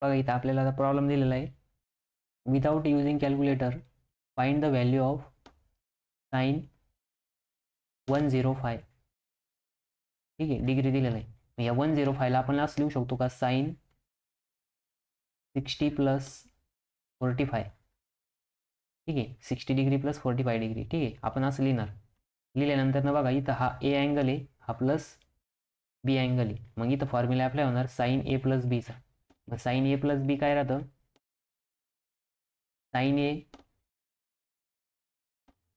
बघा इथं आपल्याला आता प्रॉब्लेम दिलेला आहे. Without using calculator find the value of sine 105. ठीक आहे, डिग्री दिलेला आहे. या 105ला आपण असं लिहू शकतो का साइन 60 प्लस 45. ठीक आहे, 60 डिग्री प्लस 45 डिग्री. ठीक आहे, आपण असं लिहिणार. लिहिल्यानंतर ना बघा इथं हा ए अँगल आहे, हा प्लस बी अँगल आहे. मग इथं फॉर्म्युला अप्लाय होणार साइन ए प्लस बीचा. मग साइन ए प्लस बी काय राहतं, sign A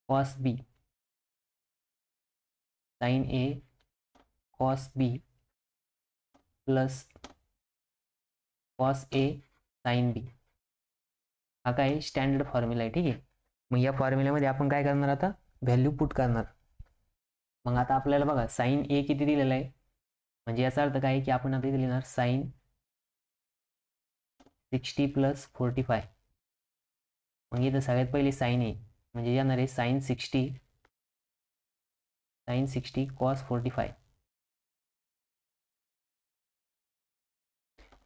cos B, sign A cos B plus cos A sine बी. हा काय स्टँडर्ड फॉर्म्युला आहे. ठीक आहे, मग या फॉर्म्युल्यामध्ये आपण काय करणार आता, व्हॅल्यू पुट करणार. मग आता आपल्याला बघा साइन ए किती दिलेला आहे, म्हणजे याचा अर्थ काय की आपण आता इथे लिहिणार साइन 60 प्लस 45. मग इथं सगळ्यात पहिले साइन ए म्हणजे येणार आहे sine 60 cos 45.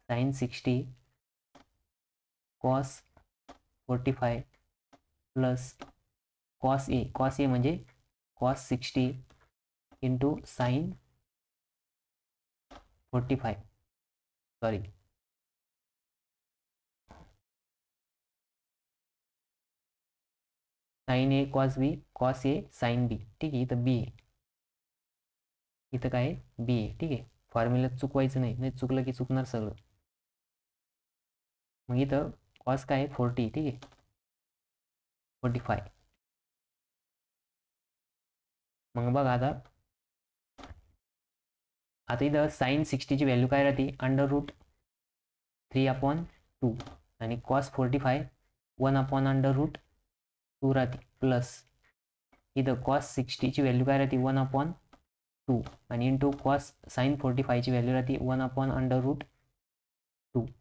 Sine 60 cos 45 plus cos A म्हणजे cos 60 into sine 45. Sorry, sine A cos B, cos A sine B. ठीक आहे, इथं बी आहे, इथं काय बी आहे. ठीक आहे, फॉर्म्युला चुकवायचं नाही, चुकलं की चुकणार सगळं. मग इथं कॉस काय 40. ठीक आहे, 45. मग बघा आता इथं साइन 60ची व्हॅल्यू काय राहते, √3/2 आणि कॉस 45 1/√2 राहते. प्लस इथं कॉस 60ची व्हॅल्यू काय राहते 1/2 आणि इंटू कॉस साइन 45ची व्हॅल्यू राहते 1/√2.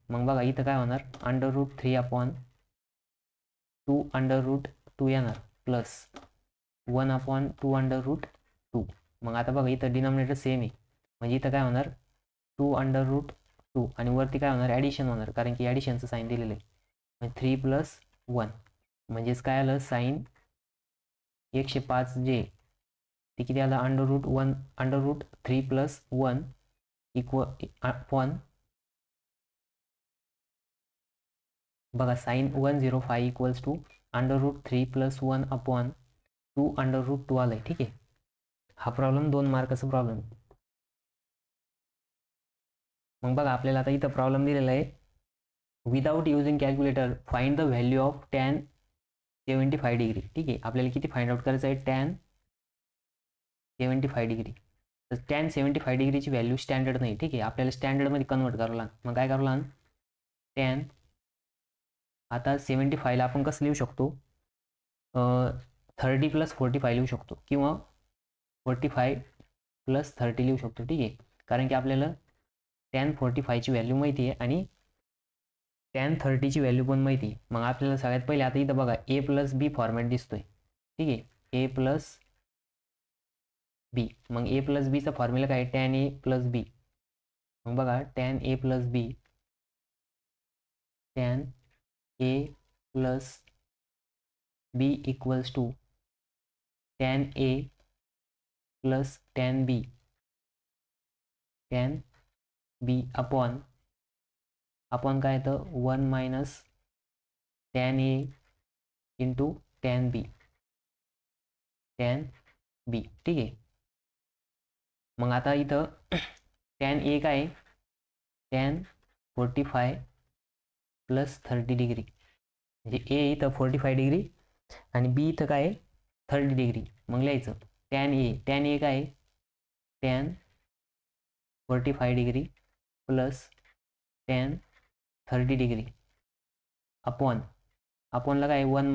मग बघा इथं काय होणार, √3/2 येणार प्लस 1/2√2. मग आता बघा इथं डिनॉमिनेटर सेम आहे, म्हणजे इथं काय होणार 2/√2 आणि वरती काय होणार ॲडिशन होणार, कारण की ॲडिशनचं साईन दिलेलं आहे. म्हणजे 3 + 1 म्हणजेच काय आलं साईन 105 जे ते किती आलं √3 + 1 अपॉन बघा साइन 105 इक्वल्स टू √3 + 1 अपॉन 2/√2 आलंय. ठीक आहे, हा प्रॉब्लेम 2 मार्काचा प्रॉब्लेम. मग बघा आपल्याला आता इथं प्रॉब्लेम दिलेला आहे, without using calculator find the value of tan 75 degree. ठीक आहे, आपल्याला किती फाइंड आउट करायचं आहे tan 75 डिग्री. तर tan 75 डिग्रीची व्हॅल्यू स्टँडर्ड नाही. ठीक आहे, आपल्याला स्टँडर्डमध्ये कन्वर्ट करावं लागेल. मग काय करावं लागेल, tan आता 75ला आपण कसं लिहू शकतो, 30 + 45 लिहू शकतो किंवा 45 + 30 लिहू शकतो. ठीक आहे, कारण की आपल्याला tan 45ची व्हॅल्यू माहिती आहे आणि tan 30ची व्हॅल्यू पण माहिती आहे. मग आपल्याला सगळ्यात पहिले आता इथं बघा a + b फॉर्मॅट दिसतोय. ठीक आहे, a + b. मग a + b चा फॉर्म्युला काय tan a + b. मग बघा tan a + b, tan a + b equals to tan a + tan b, tan b upon काय येतं 1 - tan a into tan b, tan b. ठीक आहे, मग आता इथं tan a काय tan 45 + 30 डिग्री, म्हणजे a इथं 45 डिग्री आणि b इथं काय 30 डिग्री. मग लिहायचं tan a काय tan 45 degree plus tan 30 degree अपॉनला काय 1 -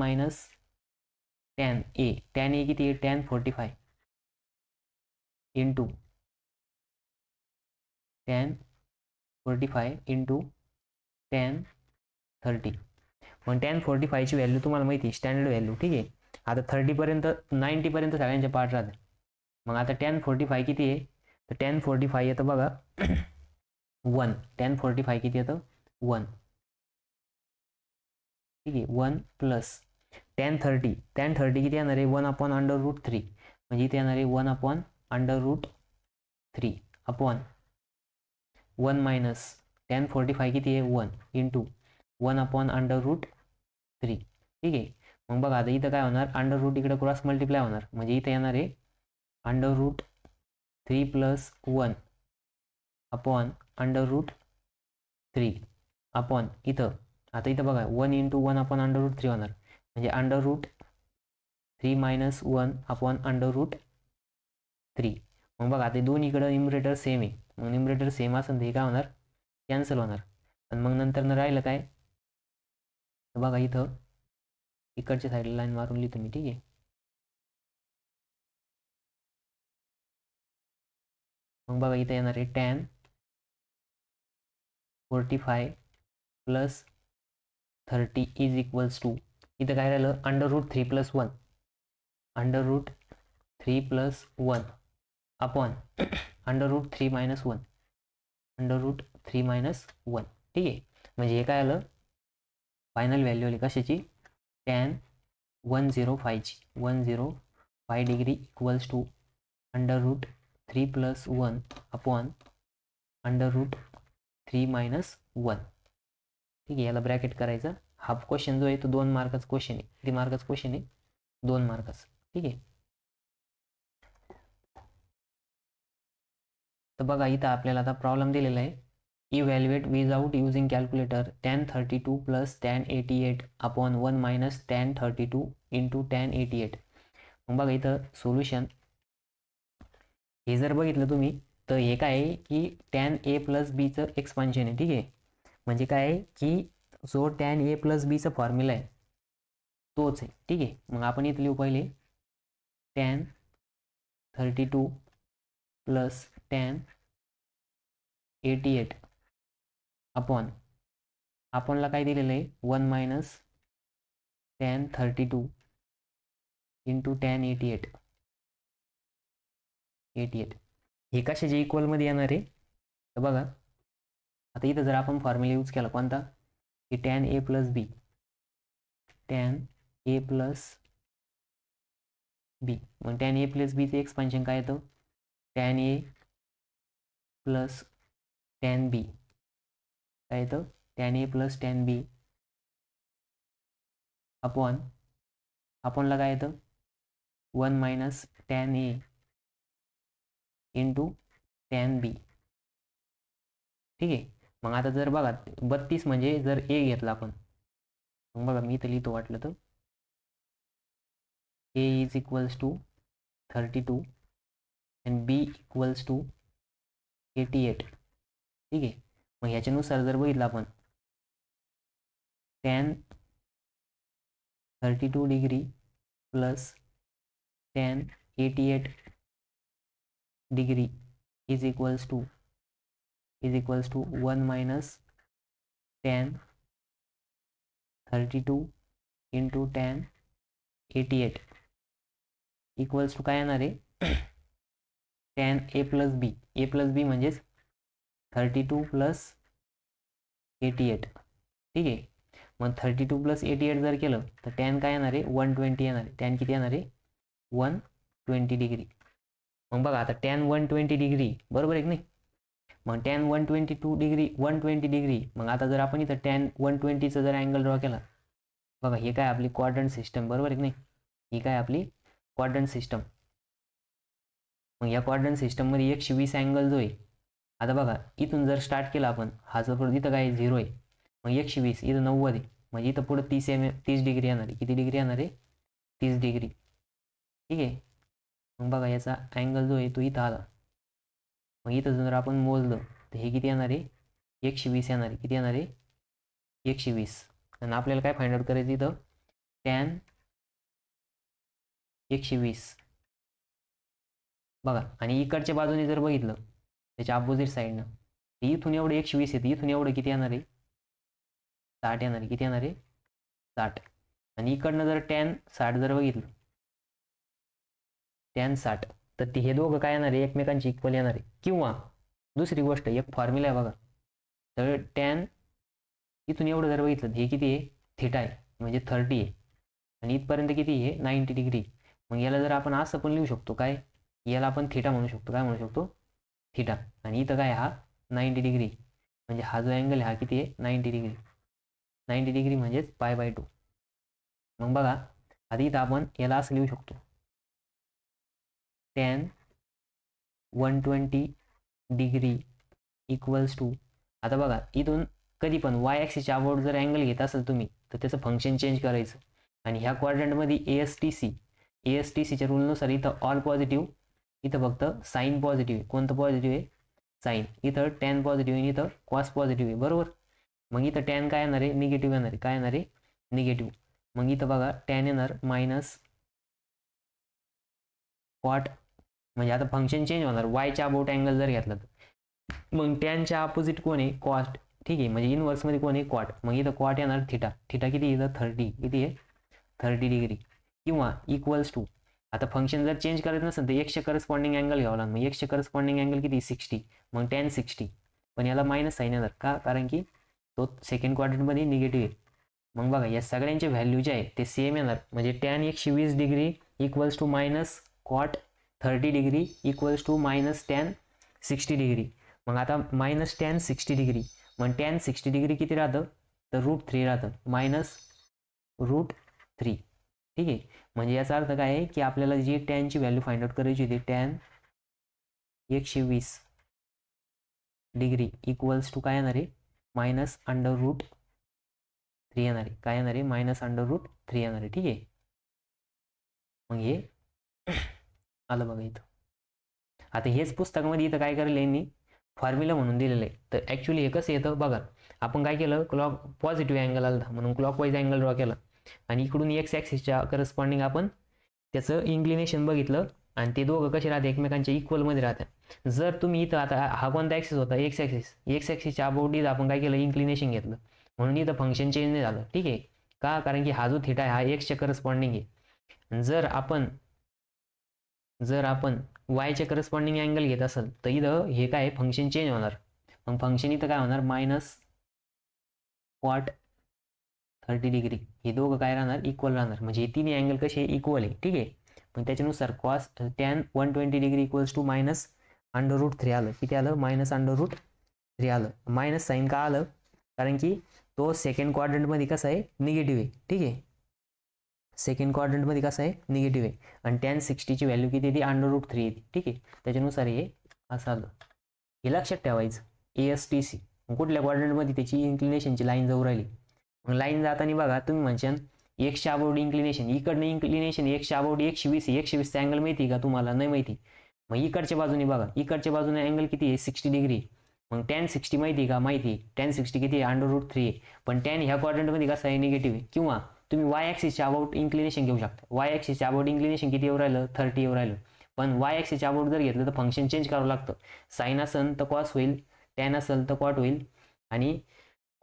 tan a किती आहे tan 45 into tan 45 into tan 30. मग tan 45ची व्हॅल्यू तुम्हाला माहिती आहे स्टँडर्ड व्हॅल्यू. ठीक आहे, आता 90 पर्यंत सगळ्यांचे पार्ट राहते. मग आता tan 45 किती आहे, तर tan 45 येतं बघा 1. tan 45 किती येतं 1. ठीक आहे. 1 प्लस tan 30 किती येणार आहे 1/√3 म्हणजे इथे येणार आहे 1/√3 अपॉन 1 मायनस tan 45 किती आहे 1 इंटू 1/√3. ठीक आहे. मग बघा आता इथं काय होणार अंडर रूट इकडे क्रॉस मल्टिप्लाय होणार म्हणजे इथे येणार आहे √3 + 1 अपॉन √3 अपॉन इथं आता इथं बघा 1 × 1/√3 होणार म्हणजे √3 - 1 अपॉन √3. मग बघा आता दोन्ही इकडं न्यूमरेटर सेम आहे मग न्यूमरेटर सेम असेल तर हे काय होणार कॅन्सल होणार आणि मग नंतर राहिलं काय बघा इथं इकडच्या साईडला लाईन मारून लिहितो मी. ठीक आहे. मग बघा इथं येणार आहे tan 45 + 30 = इथं काय राहिलं √3 + 1 √3 + 1 अपॉन √3 - 1 √3 - 1. ठीक आहे. म्हणजे हे काय आलं फायनल व्हॅल्यू आली कशाची tan 105 ची 105 डिग्री = √3 + 1 अपॉन √3 - 1. ठीक आहे. याला ब्रॅकेट करायचं. हा क्वेश्चन जो आहे तो 2 मार्काचा क्वेश्चन आहे. किती मार्काचा क्वेश्चन आहे 2 मार्काचा. ठीक आहे. तर बघा इथं आपल्याला आता प्रॉब्लेम दिलेला आहे evaluate without using calculator tan 32 + tan 88 upon 1 minus tan 32 into tan 88. मग बघा इथं सोल्युशन हे जर बघितलं तुम्ही तर हे काय आहे की tan a + b चं एक्सपान्शन आहे. ठीक आहे. म्हणजे काय आहे की जो tan a + b चा फॉर्म्युला आहे तोच आहे. ठीक आहे. मग आपण इथं लिहू पहिले tan 32 + tan 88 अपॉन आपणला काय दिलेलं आहे 1 मायनस tan 32 इंटू tan 88. हे कशाच्या इक्वलमध्ये येणार आहे तर बघा आता इथं जर आपण फॉर्म्युला यूज केला कोणता की tan a + b मग tan a + b चे एक्सपान्शन काय येतं tan a + tan b काय येतं tan a + tan b upon आपणला काय येतं 1 minus tan a into tan b. ठीक आहे. मग आता जर बघा 32 म्हणजे जर a घेतला आपण मग बघा मी इथं लिहितो वाटलं तर a = 32 and b = 88. ठीक आहे. मग ह्याच्यानुसार जर बघितलं आपण tan 32 degree plus tan 88 degree is equals to 1 minus tan 32 into tan 88 equals to काय येणार आहे tan a + b म्हणजेच 32 + 88. ठीक आहे. मग 32 + 88 जर केलं तर tan काय येणार आहे 120 येणार आहे. tan किती येणार आहे 120 डिग्री. मग बघा आता tan 120 डिग्री बरोबर आहे की नाही मग tan 122 डिग्री 120 डिग्री मग आता जर आपण इथं tan 120चा जर अँगल ड्रॉ केला बघा हे काय आपली क्वाड्रंट सिस्टम बरोबर आहे की नाही ही काय आपली क्वाड्रंट सिस्टम. मग या क्वाड्रंट सिस्टममध्ये 120 अँगल जो आहे आता बघा इथून जर स्टार्ट केला आपण हा जो इथं काय 0 आहे मग 120 इथं 90 आहे म्हणजे इथं पुढं 30 डिग्री येणार आहे. किती डिग्री येणार आहे 30 डिग्री. ठीक आहे. मग बघा याचा अँगल जो आहे तो इथं आला मग इथं जर आपण मोजलं तर हे किती येणार आहे 120 येणार आहे. किती येणार आहे 120 आणि आपल्याला काय फाइंड आउट करायचं इथं tan 120 बघा आणि इकडच्या बाजूने जर बघितलं त्याच्या अपोजिट साईडनं इथून एवढं 120 येते इथून एवढं किती येणार आहे 60 येणार आहे. किती येणार आहे 60 आणि इकडनं जर tan 60 जर बघितलं tan 60 तर हे दोघं काय येणार आहे एकमेकांची इक्वल येणार आहे. किंवा दुसरी गोष्ट एक फॉर्म्युला आहे बघा तर tan इथून एवढं जर बघितलं हे किती आहे थिटा आहे म्हणजे 30 आहे आणि इथपर्यंत किती आहे 90 डिग्री. मग याला जर आपण असं पण लिहू शकतो काय, याला आपण थिटा म्हणू शकतो. काय म्हणू शकतो, थिटा. आणि इथं काय हा 90 डिग्री, म्हणजे हा जो अँगल आहे हा किती आहे 90 डिग्री. 90 डिग्री म्हणजेच π/2. मग बघा आधी इथं आपण याला असं लिहू शकतो, tan 120 डिग्री इक्वल्स टू, आता बघा इथून कधी पण वाय ॲक्सिसच्या अबाउट जर अँगल घेत असाल तुम्ही तर त्याचं फंक्शन चेंज करायचं. आणि ह्या क्वाड्रंटमध्ये ASTCच्या रूलनुसार इथं ऑल पॉझिटिव्ह, इथं फक्त साईन पॉझिटिव्ह आहे. कोणतं पॉझिटिव्ह आहे, साईन. इथं टॅन पॉझिटिव्ह आहे, इथं कॉस पॉझिटिव्ह आहे, बरोबर. मग इथं टॅन काय येणार आहे, निगेटिव्ह येणार आहे. काय येणार आहे, निगेटिव्ह. मग इथं बघा टॅन येणार मायनस कॉट, म्हणजे आता फंक्शन चेंज होणार. वायच्या अबाउट अँगल जर घेतला तर मग टॅनच्या अपोजिट कोण आहे, कॉस्ट. ठीक आहे, म्हणजे इनवर्समध्ये कोण आहे, कॉट. मग इथं कॉट येणार थिटा. थिटा किती इथं 30, किती आहे 30 डिग्री. किंवा इक्वल्स टू, आता फंक्शन जर चेंज करायचं नसेल तर एक्सचे करस्पॉन्डिंग अँगल घ्यावा लागेल. मग एक्सचे करस्पॉन्डिंग अँगल किती 60, मग टॅन 60. पण याला मायनस साईन येणार का, कारण की तो सेकंड क्वाड्रंटमध्ये निगेटिव्ह आहे. मग बघा या सगळ्यांचे व्हॅल्यू जे आहे ते सेम येणार. म्हणजे tan 120 degree equals to minus cot 30 degree equals to minus tan 60 degree. मग आता मायनस टॅन 60 डिग्री, मग टॅन 60 डिग्री किती राहतं, तर √3 राहतं, मायनस √3. ठीक आहे, म्हणजे याचा अर्थ काय आहे की आपल्याला जी टॅनची व्हॅल्यू फाइंड आउट करायची होती, टॅन 120 डिग्री इक्वल्स टू काय येणार आहे, मायनस √3 येणार आहे. काय येणार आहे, मायनस √3 येणार आहे. ठीक आहे, मग हे आलं बघा इथं. आता हेच पुस्तकामध्ये इथं काय करेल यांनी फॉर्म्युला म्हणून दिलेलं आहे. तर ॲक्च्युली हे कसं येतं बघा, आपण काय केलं, क्लॉक पॉझिटिव्ह अँगल आला म्हणून क्लॉकवाईज अँगल ड्रॉ केला आणि इकडून एक्स ॲक्सिसच्या करस्पॉन्डिंग आपण त्याचं इन्क्लिनेशन बघितलं आणि ते दोघं कसे राहते, एकमेकांच्या इक्वलमध्ये राहतात. जर तुम्ही इथं आता हा कोणता ॲक्सिस होता, एक्स ॲक्सिसच्या अबाउट इथं आपण काय केलं, इन्क्लिनेशन घेतलं म्हणून इथं फंक्शन चेंज नाही झालं. ठीक आहे, का, कारण की हा जो थिटा आहे हा एक्सच्या करस्पॉन्डिंग आहे. जर आपण वायच्या करस्पॉन्डिंग अँगल घेत असेल तर इथं हे काय फंक्शन चेंज होणार. मग फंक्शन इथं काय होणार, मायनस कॉट 30 डिग्री. हे दोघं काय राहणार, इक्वल राहणार. म्हणजे हे तिन्ही अँगल कसे इक्वल आहे. ठीक आहे, मग त्याच्यानुसार cos tan 120 degree equals to minus √3 आलं. किती आलं, मायनस √3 आलं. मायनस साईन का आलं, कारण की तो सेकंड क्वाड्रंटमध्ये कसा आहे, निगेटिव्ह आहे. ठीक आहे, सेकंड क्वाड्रंटमध्ये कसं आहे, निगेटिव्ह आहे. आणि टॅन 60ची व्हॅल्यू किती येते, √3 येते. ठीक आहे, त्याच्यानुसार हे असं आलं. हे लक्षात ठेवायचं. ASTC कुठल्या क्वाड्रंटमध्ये त्याची इन्क्लिनेशनची लाईन जाऊ राहिली. मग लाईन जाताना बघा तुम्ही म्हणशाल एक्सच्या अबाउट इन्क्लिनेशन, इकडनं इन्क्लिनेशन एक्सच्या अबाउट 120 आहे. 120चा अँगल माहिती का तुम्हाला, नाही माहिती. मग इकडच्या बाजूने बघा, इकडच्या बाजूने अँगल किती आहे, 60 डिग्री. मग टॅन 60 माहिती का, माहिती आहे. टॅन 60 किती आहे, √3 आहे. पण टॅन ह्या क्वाड्रंटमध्ये कसं आहे, निगेटिव्ह आहे. किंवा तुम्ही वाय ॲक्सिसच्या अबाउट इन्क्लिनेशन घेऊ शकता. वाय ॲक्सिसच्या अबाउट इन्क्लिनेशन किती येऊ राहिलं, 30 येऊ राहिलं. पण वाय ॲक्सिसच्या अबाउट जर घेतलं तर फंक्शन चेंज करावं लागतं. साईन असेल तर कॉस होईल, टॅन असेल तर कॉट होईल आणि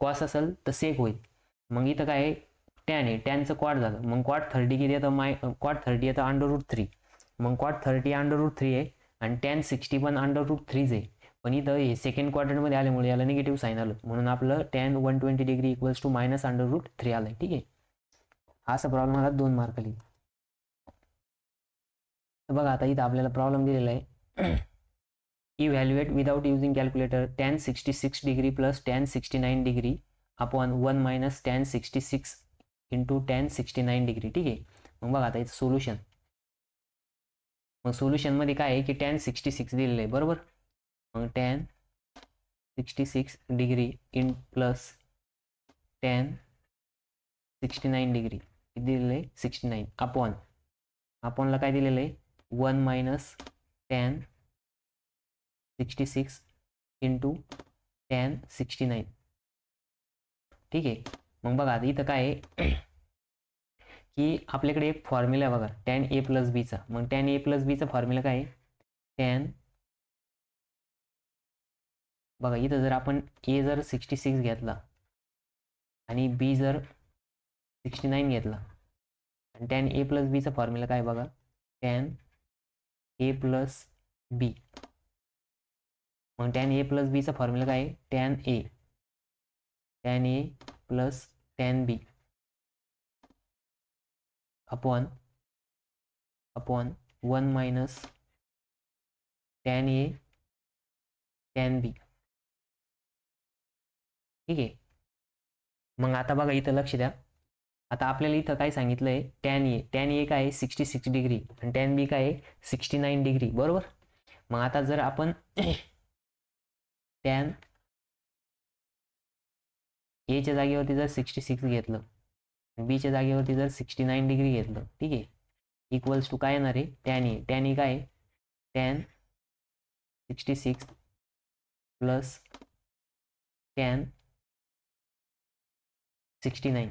कॉस असेल तर सेक होईल. मग इथं काय आहे, टॅन आहे, टॅनचं कॉट झालं. मग कॉट 30 किती येतं, कॉट 30 येतं √3. मग कॉट 30 √3 आहे आणि टॅन 60 पण √3 आहे. पण इथं हे सेकंड क्वाड्रंटमध्ये आल्यामुळे याला निगेटिव्ह साईन आलं म्हणून आपलं tan 120 degree equals to minus √3 आलं. ठीक आहे, असा प्रॉब्लेम आला 2 मार्क लिहि. तर बघा आता इथं आपल्याला प्रॉब्लेम दिलेला आहे. Evaluate without using calculator tan 66 degree plus tan 69 degree upon 1 minus tan 66 into tan 69 degree. ठीक आहे, मग बघा आता इथं सोल्युशन. मग सोल्युशनमध्ये काय आहे की टॅन 66 दिलेलं आहे, बरोबर. मग tan 66 degree in plus tan 69 degree किती दिलेलं आहे, 69 अपॉनला काय दिलेलं आहे, 1 मायनस टॅन 66 इंटू टॅन 69. ठीक आहे, मग बघा आता इथं काय आहे की आपल्याकडे एक फॉर्म्युला आहे बघा, टॅन A प्लस बीचा. मग टॅन A प्लस बीचा फॉर्म्युला काय आहे, टॅन बघा इथं जर आपण A जर 66 घेतला आणि B जर 69 घेतला आणि टॅन A प्लस बीचा फॉर्म्युला काय बघा, टॅन A प्लस बी. मग टॅन A प्लस बीचा फॉर्म्युला काय आहे, tan A plus tan B. Upon 1 minus tan A tan B. ठीक आहे. मग आता बघा इथं लक्ष द्या. आता आपल्याला इथं काय सांगितलंय, tan A काय आहे 66 डिग्री आणि tan B काय आहे 69 डिग्री, बरोबर. मग आता जर आपण tan A च्या जागेवरती जर 66 घेतलं, B च्या जागेवरती जर 69 डिग्री घेतलं, ठीक आहे, इक्वल्स टू काय येणार आहे tan A काय आहे tan 66 प्लस tan 69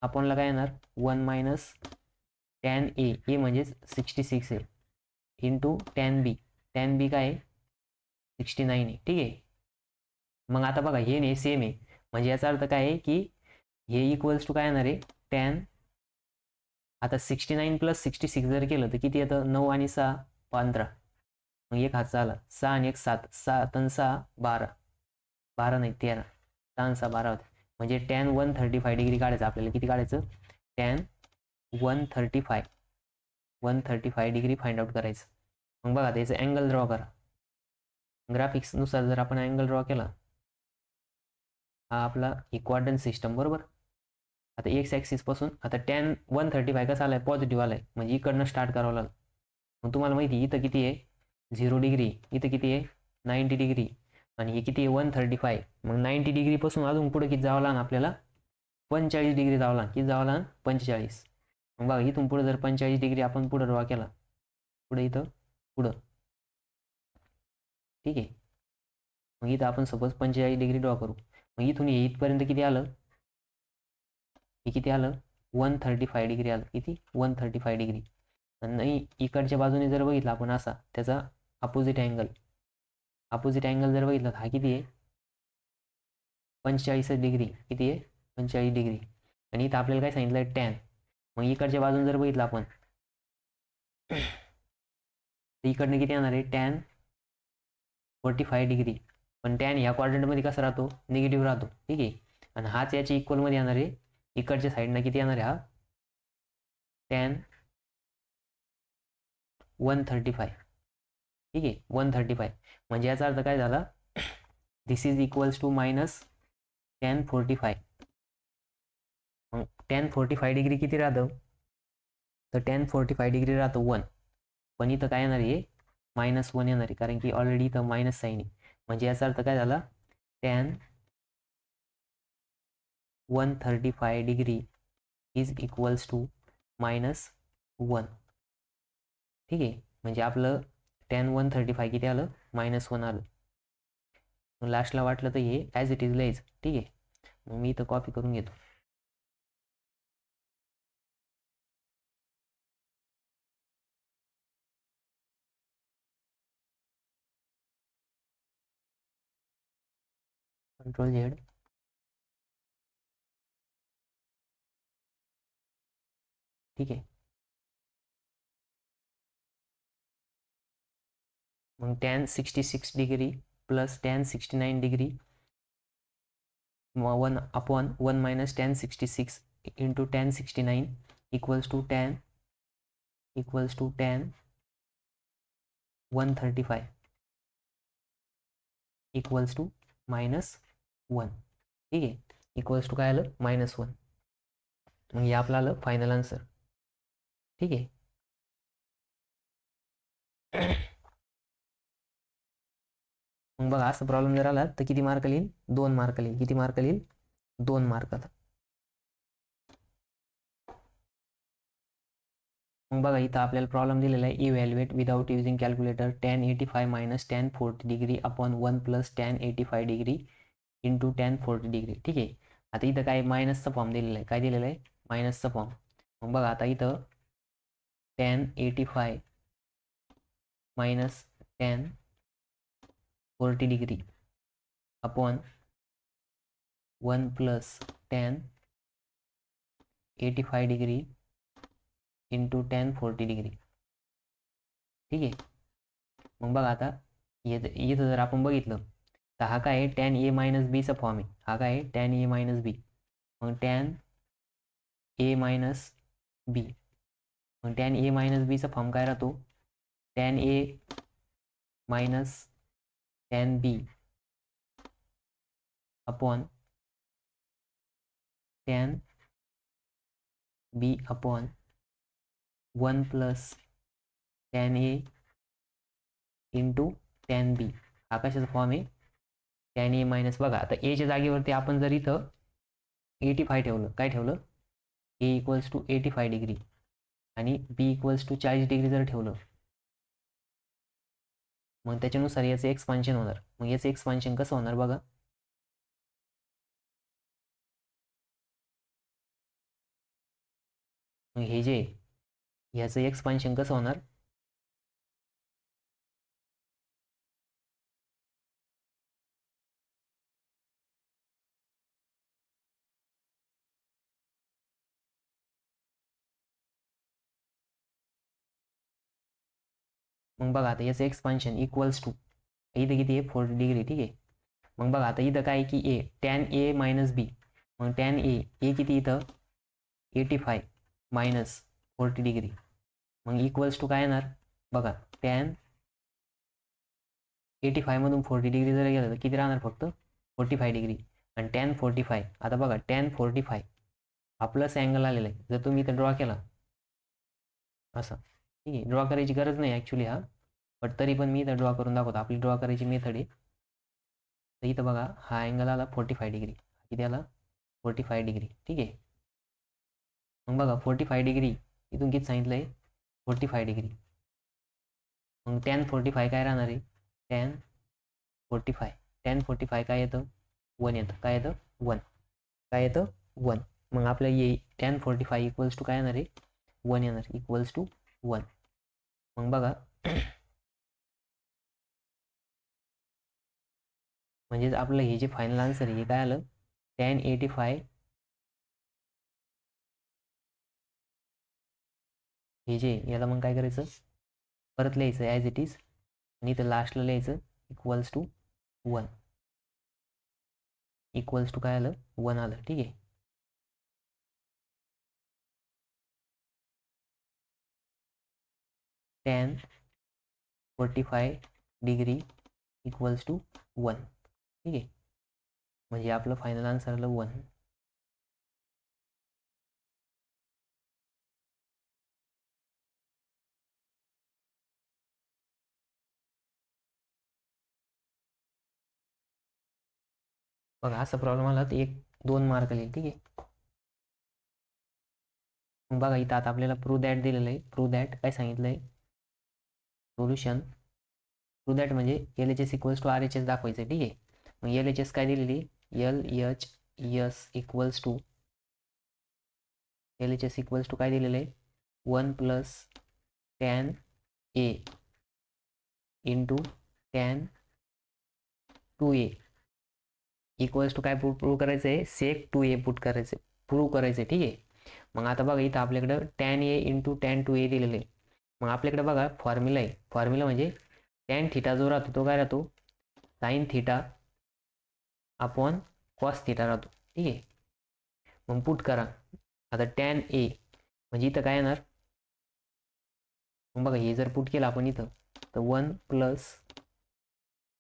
अपॉनला काय येणार 1 मायनस tan A म्हणजेच 66 आहे इंटू tan B काय आहे 69 आहे. ठीक आहे. मग आता बघा हे नाही सेम आहे, म्हणजे याचा अर्थ काय आहे की हे इक्वल्स टू काय येणार आहे tan. आता 69 प्लस 66 जर केलं तर किती येतं 9 आणि 6 15. मग एक हात झाला 6 आणि 1 7 7 आणि 6 12 नाही 13 6 आणि 6 12 होते. म्हणजे tan 135 डिग्री काढायचं आपल्याला. किती काढायचं tan 135 डिग्री फाइंड आउट करायचं. मग बघा त्याचं अँगल ड्रॉ करा. ग्राफिक्सनुसार जर आपण अँगल ड्रॉ केला, हा आपला क्वाड्रंट सिस्टम, बरोबर. आता एक्स ॲक्सिस पासून आता tan 135 कसा आलाय पॉझिटिव्ह आलाय, म्हणजे इकडनं स्टार्ट करावं लागलं. मग तुम्हाला माहिती इथं किती आहे 0 डिग्री, इथं किती आहे 90 डिग्री आणि हे किती आहे 135. मग 90 डिग्री पासून अजून पुढे किती जावं लागणार आपल्याला 45 डिग्री जावं लागणार. किती जावं लागणार 45. मग बघा इथून पुढे जर 45 डिग्री आपण पुढे ड्रॉ केला, पुढे इथं पुढं, ठीक आहे. मग इथं आपण सपोज 45 डिग्री ड्रॉ करू. मग इथून हे इथपर्यंत किती आलं, हे किती आलं 135 डिग्री आलं. किती 135 डिग्री. आणि इकडच्या बाजूने जर बघितलं आपण असा त्याचा अपोजिट अँगल जर बघितला तर हा किती आहे 45 डिग्री. किती आहे 45 डिग्री. आणि इथं आपल्याला काय सांगितलं tan. मग इकडच्या बाजूने जर बघितलं आपण तर इकडनं किती येणार आहे tan 45 डिग्री. पण tan ह्या क्वाड्रंटमध्ये कसा राहतो निगेटिव्ह राहतो. ठीक आहे. आणि हाच याच्या इक्वलमध्ये येणार आहे इकडच्या साईडनं किती येणार आहे हा tan 135. ठीक आहे 135. म्हणजे याचा अर्थ काय झाला this is equals to minus tan 45. मग tan 45 डिग्री किती राहतं तर tan 45 डिग्री राहतं 1. पण इथं काय येणार आहे -1 येणार आहे, कारण की ऑलरेडी इथं मायनस साईन आहे. म्हणजे याचा अर्थ काय झाला tan 135 degree is equals to -1. ठीक आहे. म्हणजे आपलं tan 135 किती आलं -1 आलं. मग लास्टला वाटलं तर हे ॲज इट इज लिहायचं. ठीक आहे. मग मी इथं कॉपी करून घेतो. Ctrl+Z. ठीक आहे. मग tan 66 degree plus tan 69 degree 1 upon 1 minus tan 66 into tan 69 equals to tan 135 equals to -1. ठीक आहे. इक्वल्स टू काय आलं -1. मग हे आपलं आलं फायनल आन्सर. ठीक आहे. मग बघा असं प्रॉब्लेम जर आला तर किती मार्क येईल 2 मार्क येईल. किती मार्क येईल 2 मार्काला. मग बघा इथं आपल्याला प्रॉब्लेम दिलेला आहे evaluate without using calculator tan 85 minus tan 40 degree upon 1 plus tan 85 degree into tan 40 degree. ठीक आहे. आता इथं काय मायनसचा फॉर्म दिलेला आहे. काय दिलेलं आहे मायनसचा फॉर्म. मग बघा आता इथं tan 85 minus tan 40 degree upon 1 plus tan 85 degree into tan 40 degree. ठीक आहे. मग बघा आता इथं जर आपण बघितलं तर हा काय आहे tan A मायनस बीचा फॉर्म आहे. हा काय आहे tan A मायनस बी. मग टॅन ए मायनस बी. मग टॅन ए मायनस बीचा फॉर्म काय राहतो, tan A minus tan B upon tan B upon 1 plus tan A into tan बी. हा कशाचा फॉर्म आहे, टॅन ए मायनस. बघा आता एच्या जागेवरती आपण जर इथं 85 ठेवलं, काय ठेवलं, ए इक्वल्स टू 85 डिग्री आणि बी इक्वल्स टू 40 डिग्री जर ठेवलं, मग त्याच्यानुसार याचं एक्सपान्शन होणार. मग याचं एक्सपान्शन कसं होणार बघा, मग हे जे ह्याचं एक्सपान्शन कसं होणार, मग बघा आता याचं एक्सपान्शन इक्वल्स टू इथं किती आहे 40 डिग्री. ठीक आहे. मग बघा आता इथं काय की ए टॅन ए मायनस बी. मग टॅन ए किती इथं 85 मायनस 40 डिग्री. मग इक्वल्स टू काय येणार बघा, टॅन 85 मधून 40 डिग्री जर गेलं तर किती राहणार, फक्त 45 डिग्री. आणि टॅन 45, आता बघा टॅन 45 हा प्लस अँगल आलेला आहे. जर तुम्ही इथं ड्रॉ केला असं, ठीक आहे, ड्रॉ करायची गरज नाही ॲक्च्युली हा, बट तरी पण मी इथं ड्रॉ करून दाखवतो. आपली ड्रॉ करायची मेथड आहे. तर इथं बघा हा अँगल आला 45 डिग्री, किती आला 45 डिग्री. ठीक आहे. मग बघा 45 डिग्री इथून किती सांगितलं आहे, 45 डिग्री. मग टॅन 45 काय राहणार आहे, टॅन 45 काय येतं 1 येतं. काय येतं 1, काय येतं 1. मग आपलं ये टॅन 45 इक्वल्स टू काय येणार आहे 1 येणार, इक्वल्स टू 1. मग बघा म्हणजेच आपलं हे जे फायनल आन्सर आहे हे काय आलं, टॅन 85 हे जे याला मग काय करायचं, परत लिहायचं ॲज इट इज आणि इथं लास्टला लिहायचं इक्वल्स टू 1, इक्वल्स टू काय आलं 1 आलं. ठीक आहे. Tan 45 degree equals to 1. ठीक आहे. म्हणजे आपलं फायनल आन्सर आलं 1. बघा असा प्रॉब्लेम आला तर 1-2 मार्क लिहिल. ठीक आहे. मग बघा इथं आता आपल्याला प्रूव्ह दॅट दिलेलं आहे. प्रूव्ह दॅट काय सांगितलं आहे, सोल्युशन प्रूव्ह दॅट म्हणजे LHS इक्वल्स टू RHS दाखवायचं आहे. ठीक आहे. मग LHS काय दिलेली, LHS इक्वल्स टू काय दिलेलं आहे 1 plus tan A into tan 2A equals to काय प्रूव्ह करायचं आहे, सेक 2A प्रूव्ह करायचं आहे. ठीक आहे. मग आता बघा इथं आपल्याकडं tan A into tan 2A दिलेलं आहे. मग आपल्याकडे बघा फॉर्म्युला आहे. फॉर्म्युला म्हणजे टॅन थिटा जो राहतो तो काय राहतो, sine theta upon cos theta राहतो. ठीक आहे. मग पुट करा आता टॅन ए म्हणजे इथं काय येणार, मग बघा हे जर पुट केलं आपण इथं तर 1 प्लस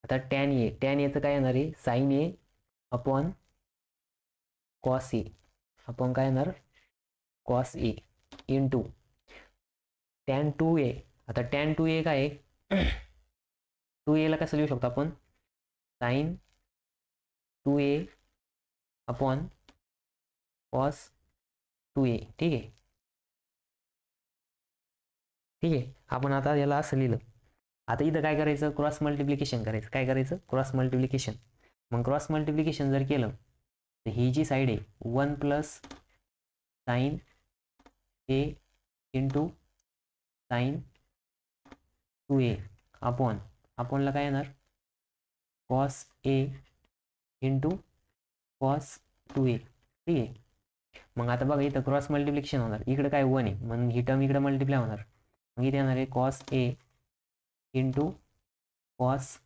आता टॅन एचं काय येणार आहे, sign A upon cos A upon काय येणार cos A into tan 2A. आता टॅन 2A काय आहे 2A ला कसं लिहू शकतो आपण, sign 2A upon cos 2A. ठीक आहे. ठीक आहे. आपण आता याला असं लिहिलं. आता इथं काय करायचं, क्रॉस मल्टिप्लिकेशन करायचं. काय करायचं, क्रॉस मल्टिप्लिकेशन. मग क्रॉस मल्टिप्लिकेशन जर केलं तर ही जी साईड आहे 1 plus sine A into sign 2A अपॉनला काय येणार cos A into cos 2A. ठीक आहे. मग आता बघा इथं क्रॉस मल्टिप्लिकेशन होणार, इकडे काय 1 आहे म्हणून ही टर्म इकडे मल्टिप्लाय होणार. मग इथे येणार आहे cos A into cos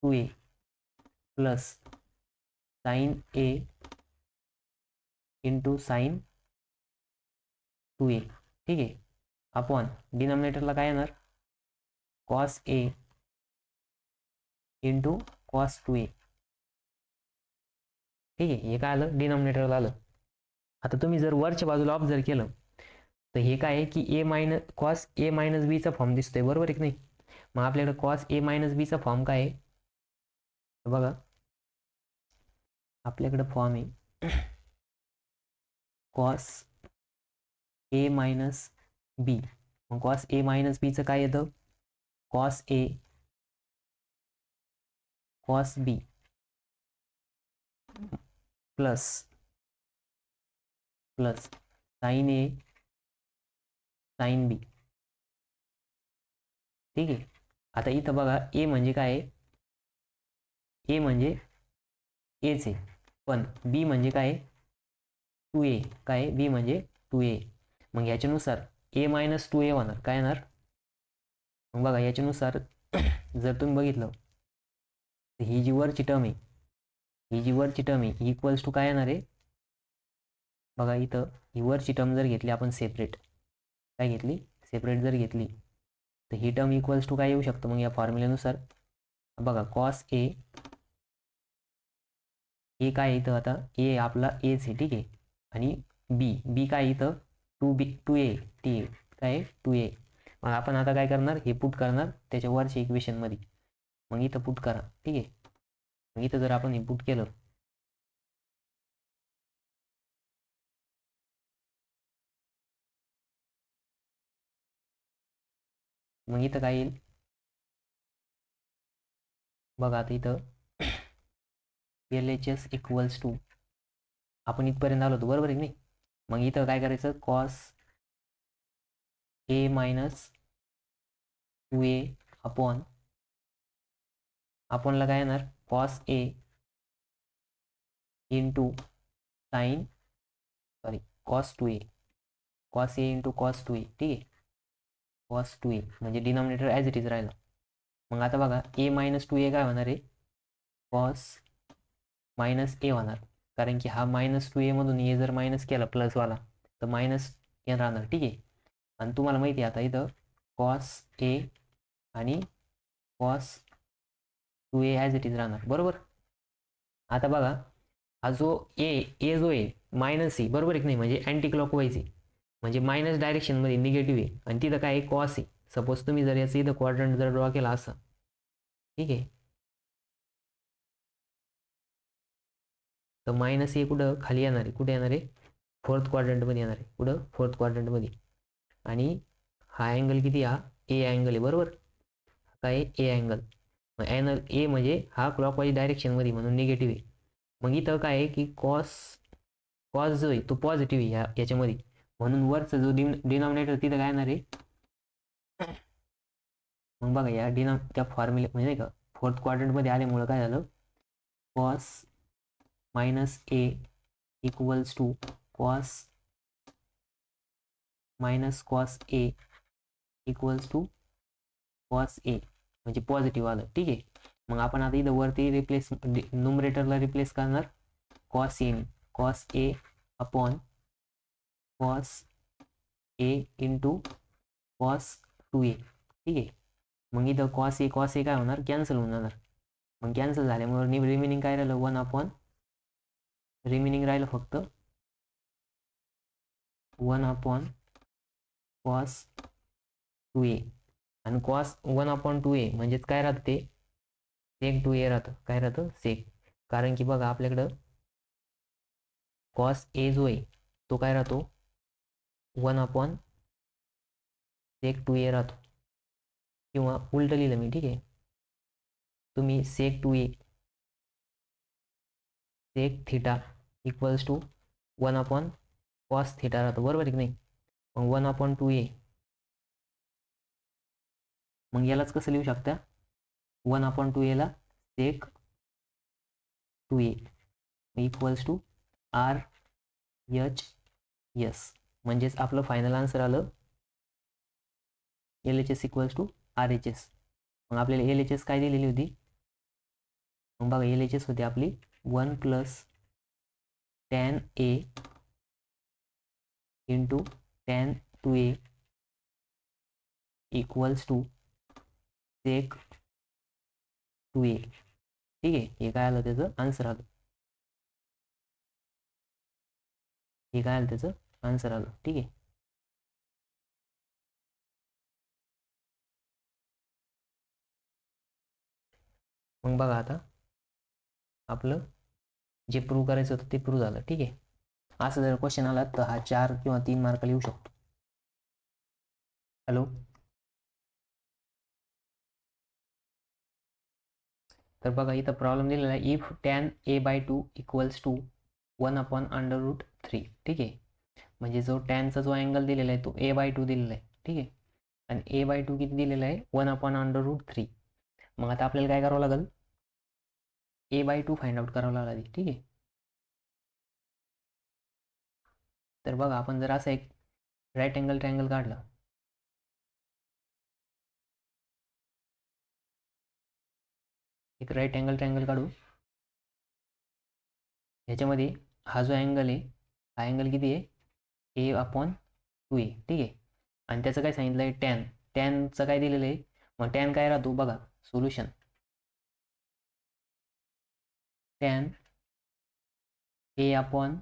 2A plus sine A into sine 2a, ठीक आहे, अपॉन डिनॉमिनेटरला काय येणार cos A into cos 2a, ठीक आहे. हे काय आलं डिनॉमिनेटरला आलं. आता तुम्ही जर वरच्या बाजूला ऑब्झर्व केलं तर हे काय आहे की ए मायनस कॉस ए मायनस बीचा फॉर्म दिसतोय, बरोबर आहे की नाही. मग आपल्याकडे कॉस ए मायनस बीचा फॉर्म काय आहे बघा, आपल्याकडे फॉर्म आहे कॉस ए मायनस बी. मग कॉस ए मायनस बीचं काय येतं cos A cos B plus plus sine A sine B, ठीक आहे. आता इथं बघा ए म्हणजे काय आहे, ए म्हणजे एच आहे, पण बी म्हणजे काय 2a, काय बी म्हणजे 2a. मग याच्यानुसार ए मायनस 2a होणार काय येणार. मग बघा याच्यानुसार जर तुम्ही बघितलं तर ही जी वरची टर्म आहे, ही जी वरची टर्म आहे इक्वल्स टू काय येणार आहे बघा. इथं ही वरची टर्म जर घेतली आपण सेपरेट, काय घेतली सेपरेट जर घेतली तर ही टर्म इक्वल्स टू काय येऊ शकतं मग या फॉर्म्युल्यानुसार बघा कॉस ए काय इथं आता ए आपला एच आहे, ठीक आहे, आणि बी बी काय इथं 2a टी काय 2a. मग आपण आता काय करणार हे पुट करणार त्याच्या वरच्या इक्वेशनमध्ये. मग इथं पुट करा, ठीक आहे. मग इथं जर आपण हे पुट केलं मग इथं काय येईल बघा. आता इथं LHS इक्वल्स टू आपण इथपर्यंत आलो होतो, बरोबर आहे की नाही. मग इथं काय करायचं cos A minus 2a upon अपॉनला काय येणार cos A into sine sorry cos 2a cos A into cos 2a, ठीक आहे. कॉस 2a म्हणजे डिनॉमिनेटर ॲज इट इज राहिलं. मग आता बघा ए मायनस 2a काय होणार आहे कॉस मायनस ए होणार, कारण की हा मायनस 2a मधून ए जर मायनस केला प्लसवाला तर मायनस ए राहणार, ठीक आहे. आणि तुम्हाला माहिती आहे आता इथं कॉस ए आणि cos 2a as it is राहणार, बरोबर. आता बघा हा जो ए जो आहे मायनस आहे, बरोबर आहे की नाही, म्हणजे अँटी क्लॉकवाईज आहे, म्हणजे मायनस डायरेक्शनमध्ये निगेटिव्ह आहे. आणि तिथं काय आहे कॉस आहे. सपोज तुम्ही जर याचं इथं क्वाड्रंट जर ड्रॉ केला असं, ठीक आहे, तर मायनस ए कुठं खाली येणार आहे, कुठे येणार आहे फोर्थ क्वाड्रंटमध्ये येणार आहे, कुठं फोर्थ क्वाड्रंटमध्ये. आणि हा अँगल किती हा ए अँगल आहे, बरोबर. काय ए अँगल, मग ए म्हणजे हा क्लॉकवाईज डायरेक्शनमध्ये म्हणून निगेटिव्ह आहे. मग इथं काय आहे की कॉस कॉस जो आहे तो पॉझिटिव्ह आहे याच्यामध्ये, म्हणून वरचा जो डिनॉमिनेटर तिथं काय येणार आहे. मग बघा या त्या फॉर्म्युले म्हणजे नाही का फोर्थ क्वाड्रंटमध्ये आल्यामुळं काय झालं cos minus A equals to cos minus cos A equals to cos A म्हणजे पॉझिटिव्ह आलं, ठीक आहे. मग आपण आता इथं वरती रिप्लेस न्यूमरेटरला रिप्लेस करणार cos A upon cos A into cos 2a, ठीक आहे. मग इथं कॉस ए काय होणार कॅन्सल होऊन जाणार. मग कॅन्सल झाल्यामुळे रिमेनिंग काय राहिलं 1 अपॉन रिमेनिंग राहिलं फक्त 1 अपॉन कॉस 2a. आणि कॉस 1 अपॉन 2a म्हणजेच काय राहतं ते सेक 2a राहतं, काय राहतं सेक. कारण की बघा आपल्याकडं कॉस ए जो आहे तो काय राहतो 1 अपॉन सेक 2a राहतो, किंवा उलट लिहिलं मी, ठीक आहे. तुम्ही sec 2a sec theta equals to 1 upon cos theta राहतो, बरोबर आहे की नाही. मग 1 अपॉन 2a मग यालाच कसं लिहू शकता 1 अपॉन 2a ला सेक 2a इक्वल्स टू RHS, म्हणजेच आपलं फायनल आन्सर आलं LHS इक्वल्स टू RHS. मग आपल्याला LHS काय दिलेली होती मग बघा LHS होती आपली 1 plus tan A into tan 2a equals to sec 2a. ठीक आहे, हे काय आलं त्याचं आन्सर आलं. हे काय आलं त्याचं आन्सर आलं. ठीक आहे. मग बघा आता आपलं जे प्रूव्ह करायचं होतं ते प्रूव्ह झालं. ठीक आहे. असं जर क्वेश्चन आला तर हा 4 किंवा 3 मार्काला येऊ शकतो. हॅलो. तर बघा इथं प्रॉब्लेम दिलेला आहे, if tan a/2 equals to 1/√3. ठीक आहे, म्हणजे जो टॅनचा जो अँगल दिलेला आहे तो a/2 दिलेला आहे. ठीक आहे, आणि a/2 किती दिलेला आहे 1/√3. मग आता आपल्याला काय करावं लागेल, a/2 फाइंड आउट करावं लागेल. ठीक आहे, तर बघा आपण जर असं एक राईट अँगल ट्रायंगल काढला, एक राईट अँगल ट्रायंगल काढू. ह्याच्यामध्ये हा जो अँगल आहे, हा अँगल किती आहे a/2a. ठीक आहे, आणि त्याचं काय सांगितलं आहे टॅन. टॅनचं काय दिलेलं आहे, मग टॅन काय राहतो बघा solution. Tan a/2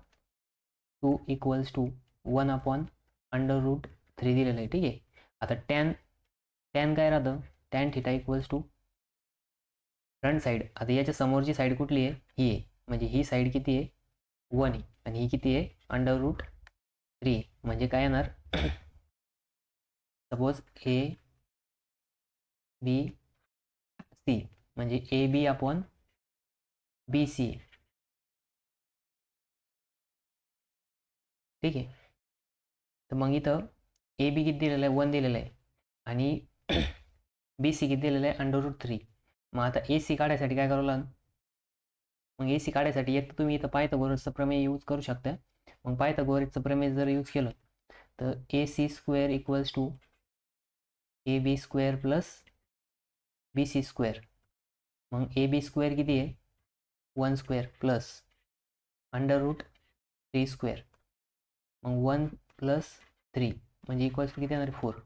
equals to 1/√3 दिलेलं आहे. ठीक आहे, आता टॅन टॅन काय राहतं, tan theta equals to front side. आता याच्या समोरची साईड कुठली आहे, ही आहे, म्हणजे ही साईड किती आहे 1 आहे, आणि ही किती आहे √3. म्हणजे काय येणार, सपोज ABC म्हणजे AB/BC. ठीक आहे, तर मग इथं AB किती दिलेलं आहे 1 दिलेलं आहे, आणि BC किती दिलेलं आहे √3. मग आता AC काढायसाठी काय करावं लागेल, मग AC काढायसाठी एक तर तुम्ही इथं पायथागोरसचं प्रमेय यूज करू शकता. मग पायथागोरसचं प्रमेय जर यूज केलं तर AC² equals to AB² plus BC². मग AB² किती आहे 1² प्लस √3². मग 1 प्लस 3 म्हणजे इक्वल्स टू किती येणार 4.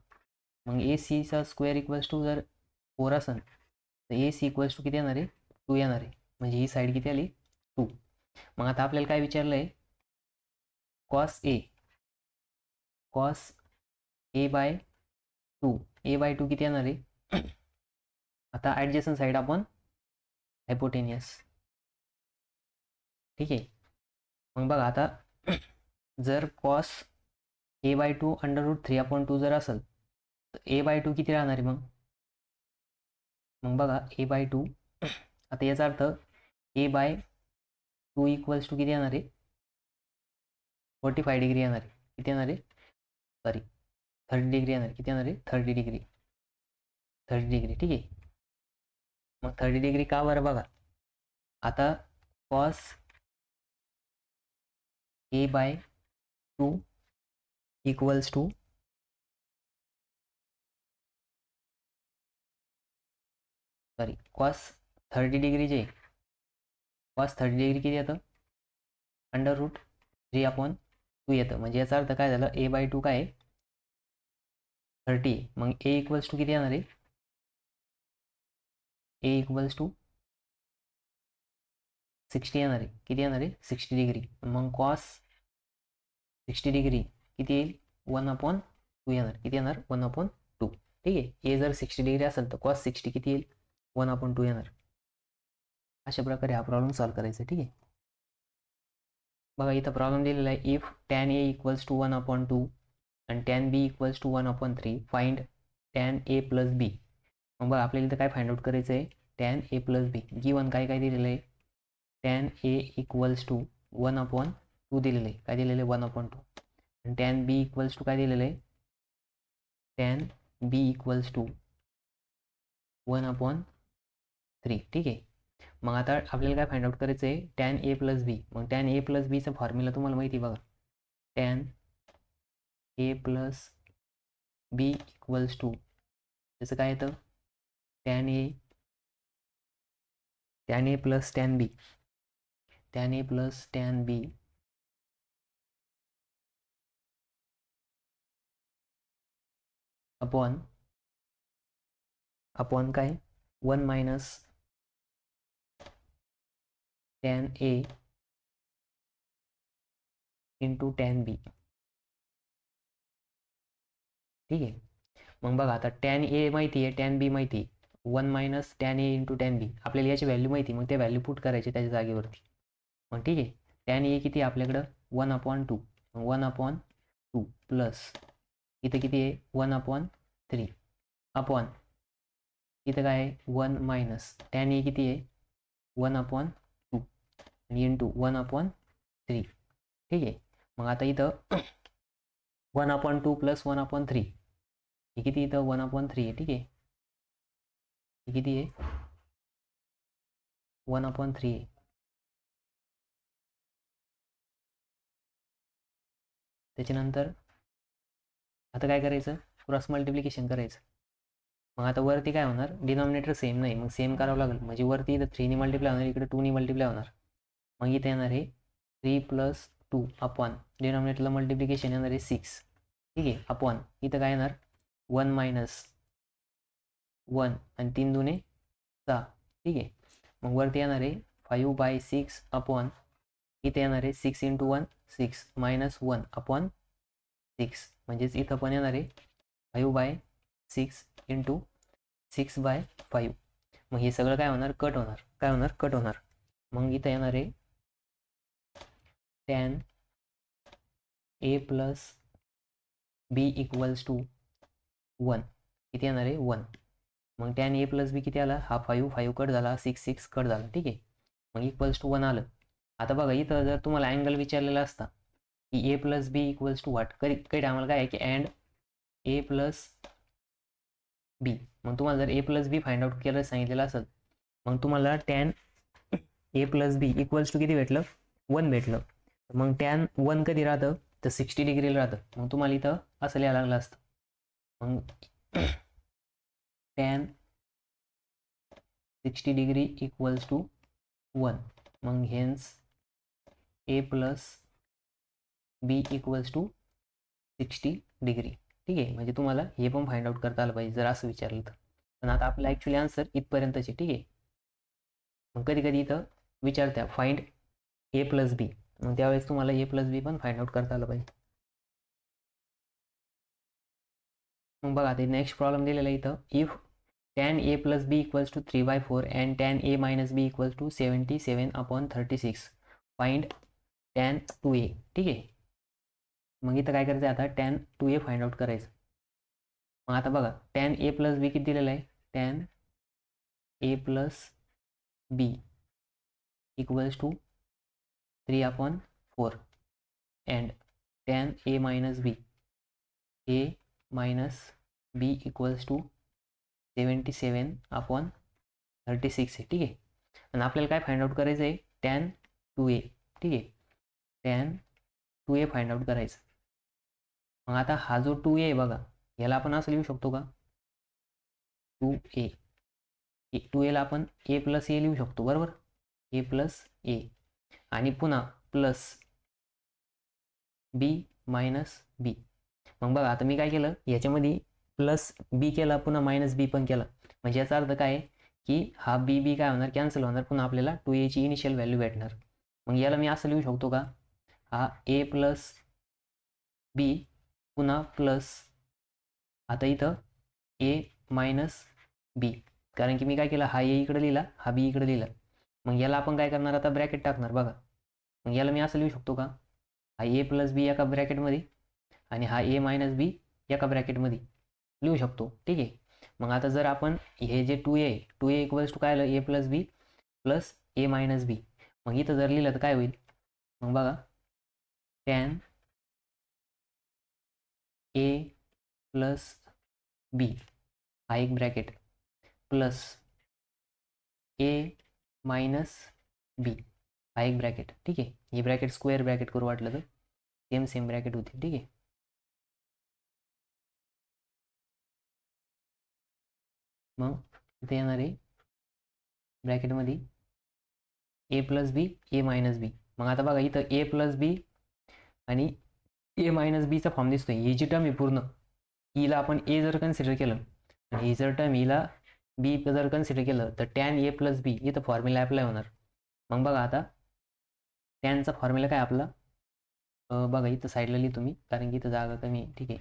मग ACचा स्क्वेअर इक्वल्स टू जर 4 असेल तर AC इक्वल्स टू किती येणार आहे 2 येणार आहे, म्हणजे ही साईड किती आली 2. मग आता आपल्याला काय विचारलं आहे, कॉस a/2 किती येणार आहे. आता ॲडजस्टंट साईड आपण हायपोटेनियस. ठीक आहे, मग बघा आता जर कॉस a/2 √3/2 जर असेल तर a/2 किती राहणार आहे. मग बघा a/2 आता याचा अर्थ a/2 इक्वल्स टू किती येणार आहे 45 डिग्री येणार आहे. किती येणार आहे, सॉरी 30 डिग्री येणार आहे. किती येणार आहे 30 डिग्री. 30 डिग्री. ठीक आहे, मग 30 डिग्री का बरं बघा, आता cos a/2 equals to cos 30 degree जे कॉस 30 डिग्री किती येतं √3/2 येतं. म्हणजे याचा अर्थ काय झालं, a/2 काय आहे 30. मग a इक्वल्स टू किती येणार आहे, a इक्वल्स टू 60 येणार आहे. किती येणार आहे 60 डिग्री. मग कॉस 60 डिग्री किती येईल 1/2 येणार. किती येणार 1/2. ठीक आहे, a जर 60 डिग्री असेल तर कॉस 60 किती येईल 1/2 येणार. अशा प्रकारे हा प्रॉब्लेम सॉल्व्ह करायचा. ठीक आहे, बघा इथं प्रॉब्लेम दिलेला आहे, if tan a equals to 1/2 आणि tan b equals to 1/3 find tan a plus b. मग बघा आपल्याला इथं काय फाइंड आउट करायचं आहे, tan a plus b. Given काय काय दिलेलं आहे, टॅन a इक्वल्स टू 1/2 दिलेलं आहे. काय दिलेलं आहे 1/2. आणि टॅन b इक्वल्स टू काय दिलेलं आहे, टॅन b इक्वल्स टू 1/3. ठीक आहे, मग आता आपल्याला काय फाइंड आउट करायचं आहे टॅन a प्लस बी. मग टॅन a प्लस बीचा फॉर्म्युला तुम्हाला माहिती बघा, tan a plus B equals to त्याचं काय येतं tan a plus tan B. Tan a plus tan B upon काय 1 minus tan A into tan B. ठीक आहे. मग बघा आता tan A माहिती आहे, tan B माहिती आहे. 1 minus tan A into tan B आपल्याला याची व्हॅल्यू माहिती, मग ते व्हॅल्यू पुट करायची त्याच्या जागेवरती. मग ठीक आहे, tan A किती आहे आपल्याकडं 1/2. 1/2 प्लस इथं किती आहे 1/3 अपॉन इथं काय आहे 1 मायनस tan A किती आहे 1/2 आणि इंटू 1/3. ठीक आहे. मग आता इथं 1/2 प्लस 1/3 हे किती इथं 1/3 आहे. ठीक आहे, हे किती आहे 1/3 आहे. त्याच्यानंतर आता काय करायचं, क्रॉस मल्टिप्लिकेशन करायचं. मग आता वरती काय होणार, डिनॉमिनेटर सेम नाही, मग सेम करावं लागेल. म्हणजे वरती इथं 3 ने मल्टिप्लाय होणार, इकडे 2 ने मल्टिप्लाय होणार. मग इथे येणार आहे 3 + 2 अपॉन डिनॉमिनेटरला मल्टिप्लिकेशन येणार आहे 6. ठीक आहे, अपॉन इथं काय येणार 1 मायनस 1 आणि 3 दुने 6. ठीक आहे, मग वरती येणार आहे 5/6 अपॉन इथे येणार आहे 6 × 1 6 मायनस 1 अपॉन 6. म्हणजेच इथं पण येणार आहे 5/6 इंटू 6/5. मग हे सगळं काय होणार, कट होणार. काय होणार, कट होणार. मग इथं येणार आहे tan A + B = 1. किती येणार आहे 1. मग tan A + B किती आला, हा 5 कट झाला, 6 कट झाला. ठीक आहे, मग =1 आलं. आता बघा इथं जर तुम्हाला अँगल विचारलेला असता की A + B = व्हॉट, काही टायमाला काय आहे की अँड A + B. मग तुम्हाला जर A + B फाइंड आउट केलं सांगितलेलं असेल, मग तुम्हाला tan A + B = किती भेटलं 1 भेटलं. मग tan 1 कधी राहतं तर 60 डिग्रीला राहतं. मग तुम्हाला इथं असं लिहायला लागलं असतं. मग tan 60 डिग्री = 1. मग हेन्स A + B = 60 डिग्री. ठीक आहे, म्हणजे तुम्हाला हे पण फाइंड आउट करता आलं पाहिजे जर असं विचारलं तर. पण आता आपलं ॲक्च्युली आन्सर इथपर्यंतचे. ठीक आहे, मग कधी कधी इथं विचारत्या फाइंड A + B, मग त्यावेळेस तुम्हाला A + B पण फाइंड आउट करता आलं पाहिजे. मग बघा ते नेक्स्ट प्रॉब्लेम दिलेला आहे इथं, if tan A + B = 3/4 and tan A - B = 77/36 find tan 2A. ठीक आहे, मग इथं काय करायचं आता tan 2A फाइंड आउट करायचं. मग आता बघा tan A + B किती दिलेलं आहे, tan A + B = 3/4 and tan A - B = 77/36 आहे. ठीक आहे, आणि आपल्याला काय फाइंड आउट करायचं आहे tan 2A. ठीक आहे, tan 2A फाइंड आउट करायचं. मग आता हा जो 2A आहे बघा, याला आपण असं लिहू शकतो का 2A. 2A ला आपण A + A लिहू शकतो, बरोबर. A + A आणि पुन्हा प्लस B - B. मग बघा आता मी काय केलं, याच्यामध्ये प्लस B केला, पुन्हा मायनस B पण केला. म्हणजे याचा अर्थ काय आहे की हा B काय होणार, कॅन्सल होणार. पुन्हा आपल्याला 2A ची इनिशियल व्हॅल्यू भेटणार. मग याला मी असं लिहू शकतो का, हा A + B पुन्हा प्लस आता इथं A - B, कारण की मी काय केलं, हा A इकडे लिहिला, हा B इकडे लिहिला. मग याला आपण काय करणार आता, ब्रॅकेट टाकणार. बघा मग याला मी असं लिहू शकतो का, हा A + B एका ब्रॅकेटमध्ये आणि हा A - B एका ब्रॅकेटमध्ये लिहू शकतो. ठीक आहे, मग आता जर आपण हे जे 2A आहे, 2A = काय आलं, A + B + A - B. मग इथं जर लिहिलं तर काय होईल, मग बघा tan A + B हा एक ब्रॅकेट प्लस A - B हा एक ब्रॅकेट. ठीक आहे, ही ब्रॅकेट स्क्वेअर ब्रॅकेट करू वाटलं तर सेम ब्रॅकेट होती. ठीक आहे, मग इथे येणार आहे ब्रॅकेटमध्ये A + B A - B. मग आता बघा इथं A + B आणि A - B चा फॉर्म दिसतोय, ही जी टर्म आहे पूर्ण ईला आपण ए जर कन्सिडर केलं आणि ही जर टर्म ईला बी जर कन्सिडर केलं तर टॅन ए प्लस बी इथं फॉर्म्युला अप्लाय होणार. मग बघा आता टॅनचा फॉर्म्युला काय आपला, बघा इथं साईडला लिहितो मी कारण की इथं जागा कमी आहे. ठीक आहे,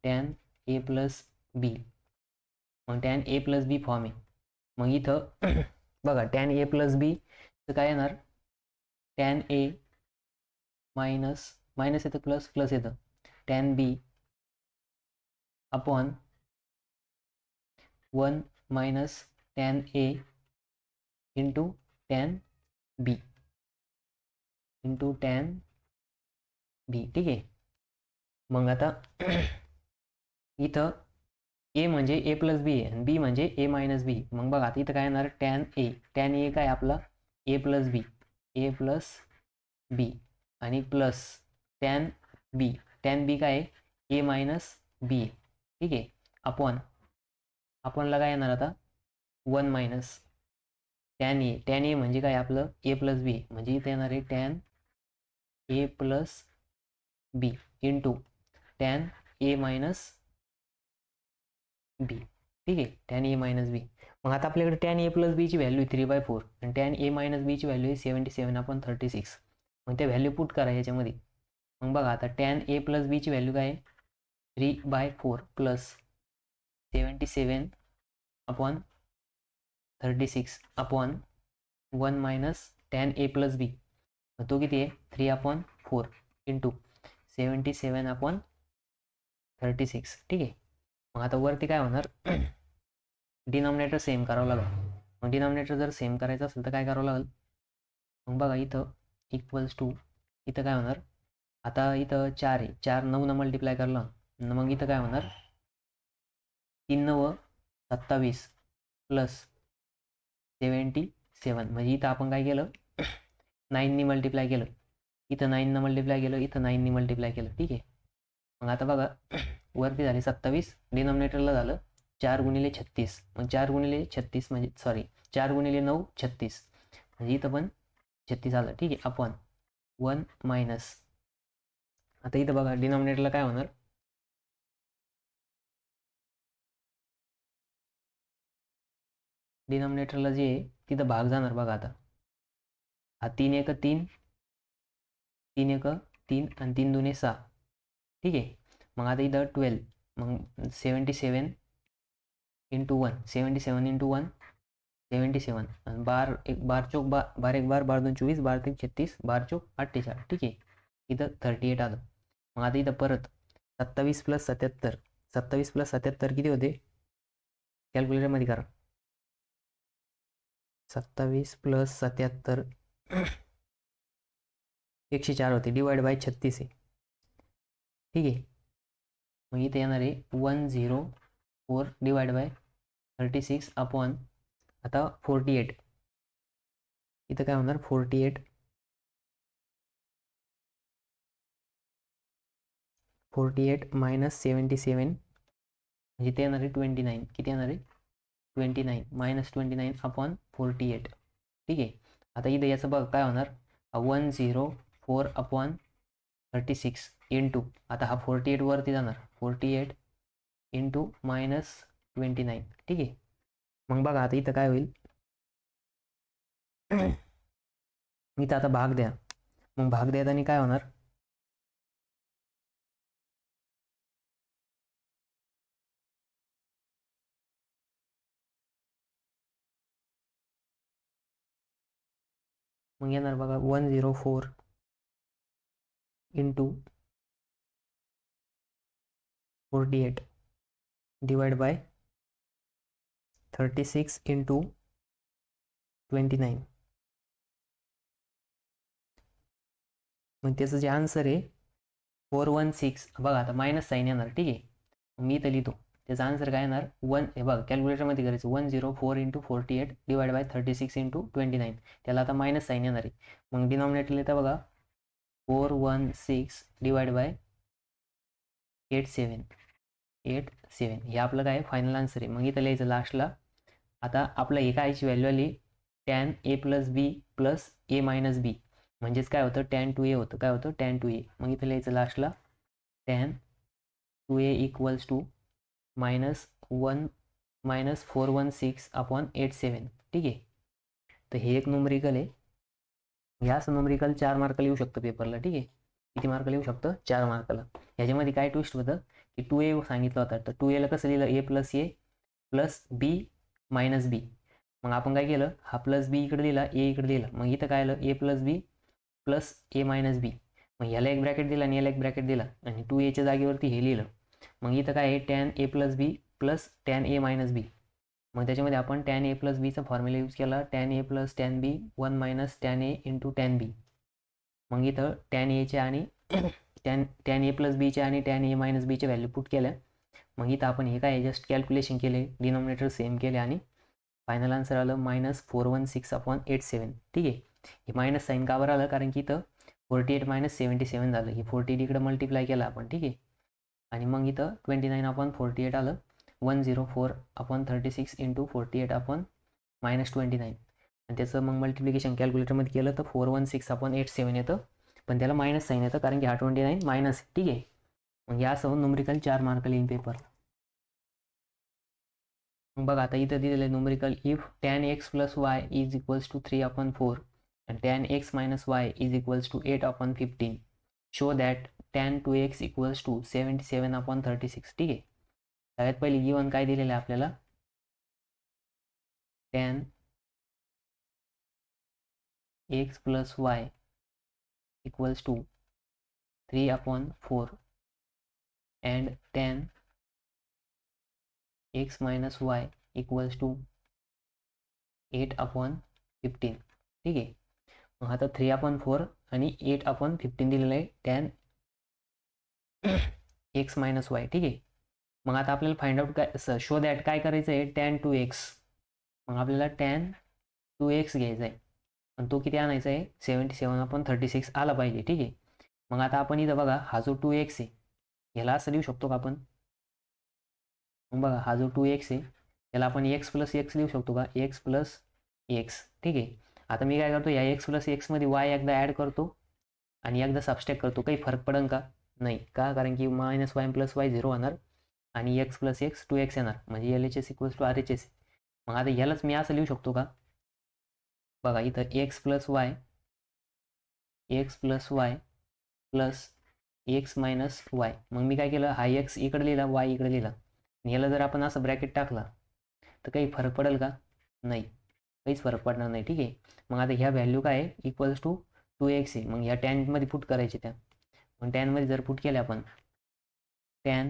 टॅन ए प्लस बी, मग tan A plus B form आहे. मग इथं बघा टॅन ए प्लस बी तर काय येणार, टॅन ए मायनस मायनस येतं प्लस प्लस येतं tan B upon 1 minus tan A into tan B into tan बी. ठीक आहे, मग आता इथं ए म्हणजे ए प्लस बी आहे आणि बी म्हणजे ए मायनस बी. मग बघा आता इथं काय येणार, टॅन ए काय आपला ए प्लस बी आणि प्लस टॅन बी काय आहे ए मायनस बी आहे. ठीक आहे, अपॉनला काय येणार आता 1 मायनस टॅन ए म्हणजे काय आपलं ए प्लस बी, म्हणजे इथे येणार आहे tan A plus B into tan A minus बी. ठीक आहे, टॅन ए मायनस बी. मग आता आपल्याकडे टॅन ए प्लस बीची व्हॅल्यू 3/4 आणि टॅन ए मायनस बीची व्हॅल्यू आहे 77/36. मग त्या व्हॅल्यू पुट करा याच्यामध्ये. मग बघा आता टॅन ए प्लस बीची व्हॅल्यू काय आहे 3/4 plus 77/36 upon 1 minus tan A plus बी, तो किती आहे 3/4 इंटू 77/36. ठीक आहे, मग आता वरती काय होणार डिनॉमिनेटर सेम करावं लागेल. मग डिनॉमिनेटर जर सेम करायचं असेल तर काय करावं लागेल, मग बघा इथं इक्वल्स टू इथं काय होणार, आता इथं 4 आहे, 4 9 मल्टिप्लाय करला मग इथं काय होणार 3 9 27 प्लस 77, म्हणजे इथं आपण काय केलं 9 मल्टिप्लाय केलं, इथं 9 मल्टिप्लाय केलं, इथं 9 मल्टिप्लाय केलं. ठीक आहे, मग आता बघा वरती झाले 27, डिनॉमिनेटरला झालं 4 गुणिले 36, मग 4 गुणिले 36 म्हणजे 4 गुणिले 9 36, म्हणजे इथं पण 36 आलं. ठीक आहे, अपॉन 1 मायनस आता इथं बघा डिनॉमिनेटरला काय होणार, डिनॉमिनेटरला जे आहे तिथं भाग जाणार. बघा आता हा 3 1 3 3 1 3 आणि 3 2 6. ठीक आहे, मग आता इथं 12, मग 77 इंटू 1 77 इंटू 1 77 आणि 12 1 12 चौक 12 1 12 12 2 24 12 3 36 12 चौक 48. ठीक आहे, इथं 38 आलं. मग आता इथं परत 27 प्लस 77, 27 प्लस 77 किती होते कॅल्क्युलेटरमध्ये करा, 27 प्लस 77 104 होते डिवाइड बाय 36 आहे. ठीक आहे, मग इथे येणार आहे 104 डिवाइड बाय 36 अपॉन आता 48, इथं काय होणार 48 मायनस 77 म्हणजे ते येणार आहे 29, किती येणार आहे 29 मायनस 29 अपॉन 48. ठीक आहे, आता इथं याचं बघ काय होणार 104 अपॉन 36 इंटू आता हा 48 वरती जाणार 48 इंटू मायनस 29. ठीक आहे, मग बघा आता इथं काय होईल इथं आता भाग द्या, मग भाग द्यायला काय होणार मग येणार बघा 104 इंटू 48 डिवाइड बाय 36 इंटू 29. मग त्याचं जे आन्सर आहे 416. बघा आता मायनस साईन येणार. ठीक आहे, मी इथं लिहितो त्याचा आन्सर काय येणार 1 हे बघा कॅल्क्युलेटरमध्ये करायचं 104 इंटू 48 डिवाइड बाय 36 इंटू 29. त्याला आता मायनस साईन येणार आहे. मग डिनॉमिनेटर लिहिता बघा 416 डिवाइड बाय 87 हे आपलं काय फायनल आन्सर आहे. मग इथं लिहायचं लास्टला आता आपलं हे कायची व्हॅल्यू आली tan A plus B plus A minus बी, म्हणजेच काय होतं टॅन 2a होतं, काय होतं टॅन 2a. मग इथं लिहायचं लास्टला tan 2a equals to -1 -416 upon 87. ठीक आहे. तर हे एक न्यूमरिकल आहे. या असं न्यूमरिकल 4 मार्काला येऊ शकतं पेपरला. ठीक आहे. किती मार्काला येऊ शकतं? 4 मार्काला. याच्यामध्ये काय ट्विस्ट होतं की 2a सांगितलं होतं. तर 2a कसं लिहिलं? a plus b minus b. मग आपण काय केलं? हा प्लस बी इकडे लिहिला, ए इकडे लिहिला. मग इथं काय आलं? a plus B plus A minus B. मग ह्याला एक ब्रॅकेट दिला आणि याला एक ब्रॅकेट दिला आणि 2aच्या जागेवरती हे लिहिलं. मग इथं काय आहे? tan a plus B plus tan a minus B. मग त्याच्यामध्ये आपण tan a प्लस बीचा फॉर्म्युला यूज केला. tan a plus tan b 1 minus tan a into tan b. मग इथं tan aचे आणि tan a प्लस बीचे आणि tan a मायनस बीचे व्हॅल्यू पुट केल्या. मग इथं आपण हे काय जस्ट कॅल्क्युलेशन केले, डिनॉमिनेटर सेम केले आणि फायनल आन्सर आलं -416 अपॉन 87. ठीक आहे. हे मायनस साईन का बरं आलं? कारण की इथं 48 मायनस 77 झालं. हे 48 इकडं मल्टिप्लाय केलं आपण. ठीक आहे. आणि मग इथं 29 अपॉन 48 आलं. 104 अपॉन 36 इंटू 48 अपॉन -29. आणि त्याचं मग मल्टिप्लिकेशन कॅल्क्युलेटरमध्ये केलं तर 416 अपॉन 87 येतं. पण त्याला मायनस साईन येतं कारण की हा 29 मायनस. ठीक आहे. मग यासह न्यूमरिकल 4 मार्काला येईल पेपर. मग बघा आता इथं दिलेलं आहे numerical if tan x plus y is equals to 3 upon 4 and tan x minus y is equals to 8 upon 15. Show that tan 2x equals to 77 upon 36. ठीक आहे. सगळ्यात पहिली गिवन काय दिलेलं आहे आपल्याला? tan x plus y equals to 3 upon 4 and tan x minus y equals to 8 upon 15. ठीक आहे. मग आता 3 upon 4 आणि 8 upon 15 दिलेलं आहे tan x minus y. ठीक आहे. मग आता आपल्याला फाइंड आउट काय शो दॅट काय करायचं आहे? tan 2x. मग आपल्याला tan 2x घ्यायचा आहे. आणि तो किती आणायचा आहे? 77 अपॉन 36 आला पाहिजे. ठीक आहे. मग आता आपण इथं बघा हा जो 2x आहे ह्याला असं लिहू शकतो का आपण? मग बघा हा जो 2x आहे त्याला आपण x प्लस x लिहू शकतो का? x plus x. ठीक आहे. आता मी काय करतो? या x प्लस x मध्ये y एकदा ॲड करतो आणि एकदा सबस्ट्रॅक्ट करतो. काही फरक पडेल का? नाही. का? कारण की -y प्लस y 0 होणार आणि x प्लस x 2x येणार. म्हणजे LHS इक्वल्स टू RHS. मग आता यालाच मी असं लिहू शकतो का? बघा इथं x plus y plus x minus y. मग मी काय केलं? हा x इकडे लिहिला, y इकडे लिहिला. याला जर आपण असं ब्रॅकेट टाकला तर काही फरक पडेल का? नाही. काहीच फरक पडणार नाही. ठीक आहे. मग आता ह्या व्हॅल्यू काय आहे? इक्वल्स टू 2x आहे. मग ह्या टॅनमध्ये पुट करायचे त्या. मग टॅनमध्ये जर पुट केले आपण tan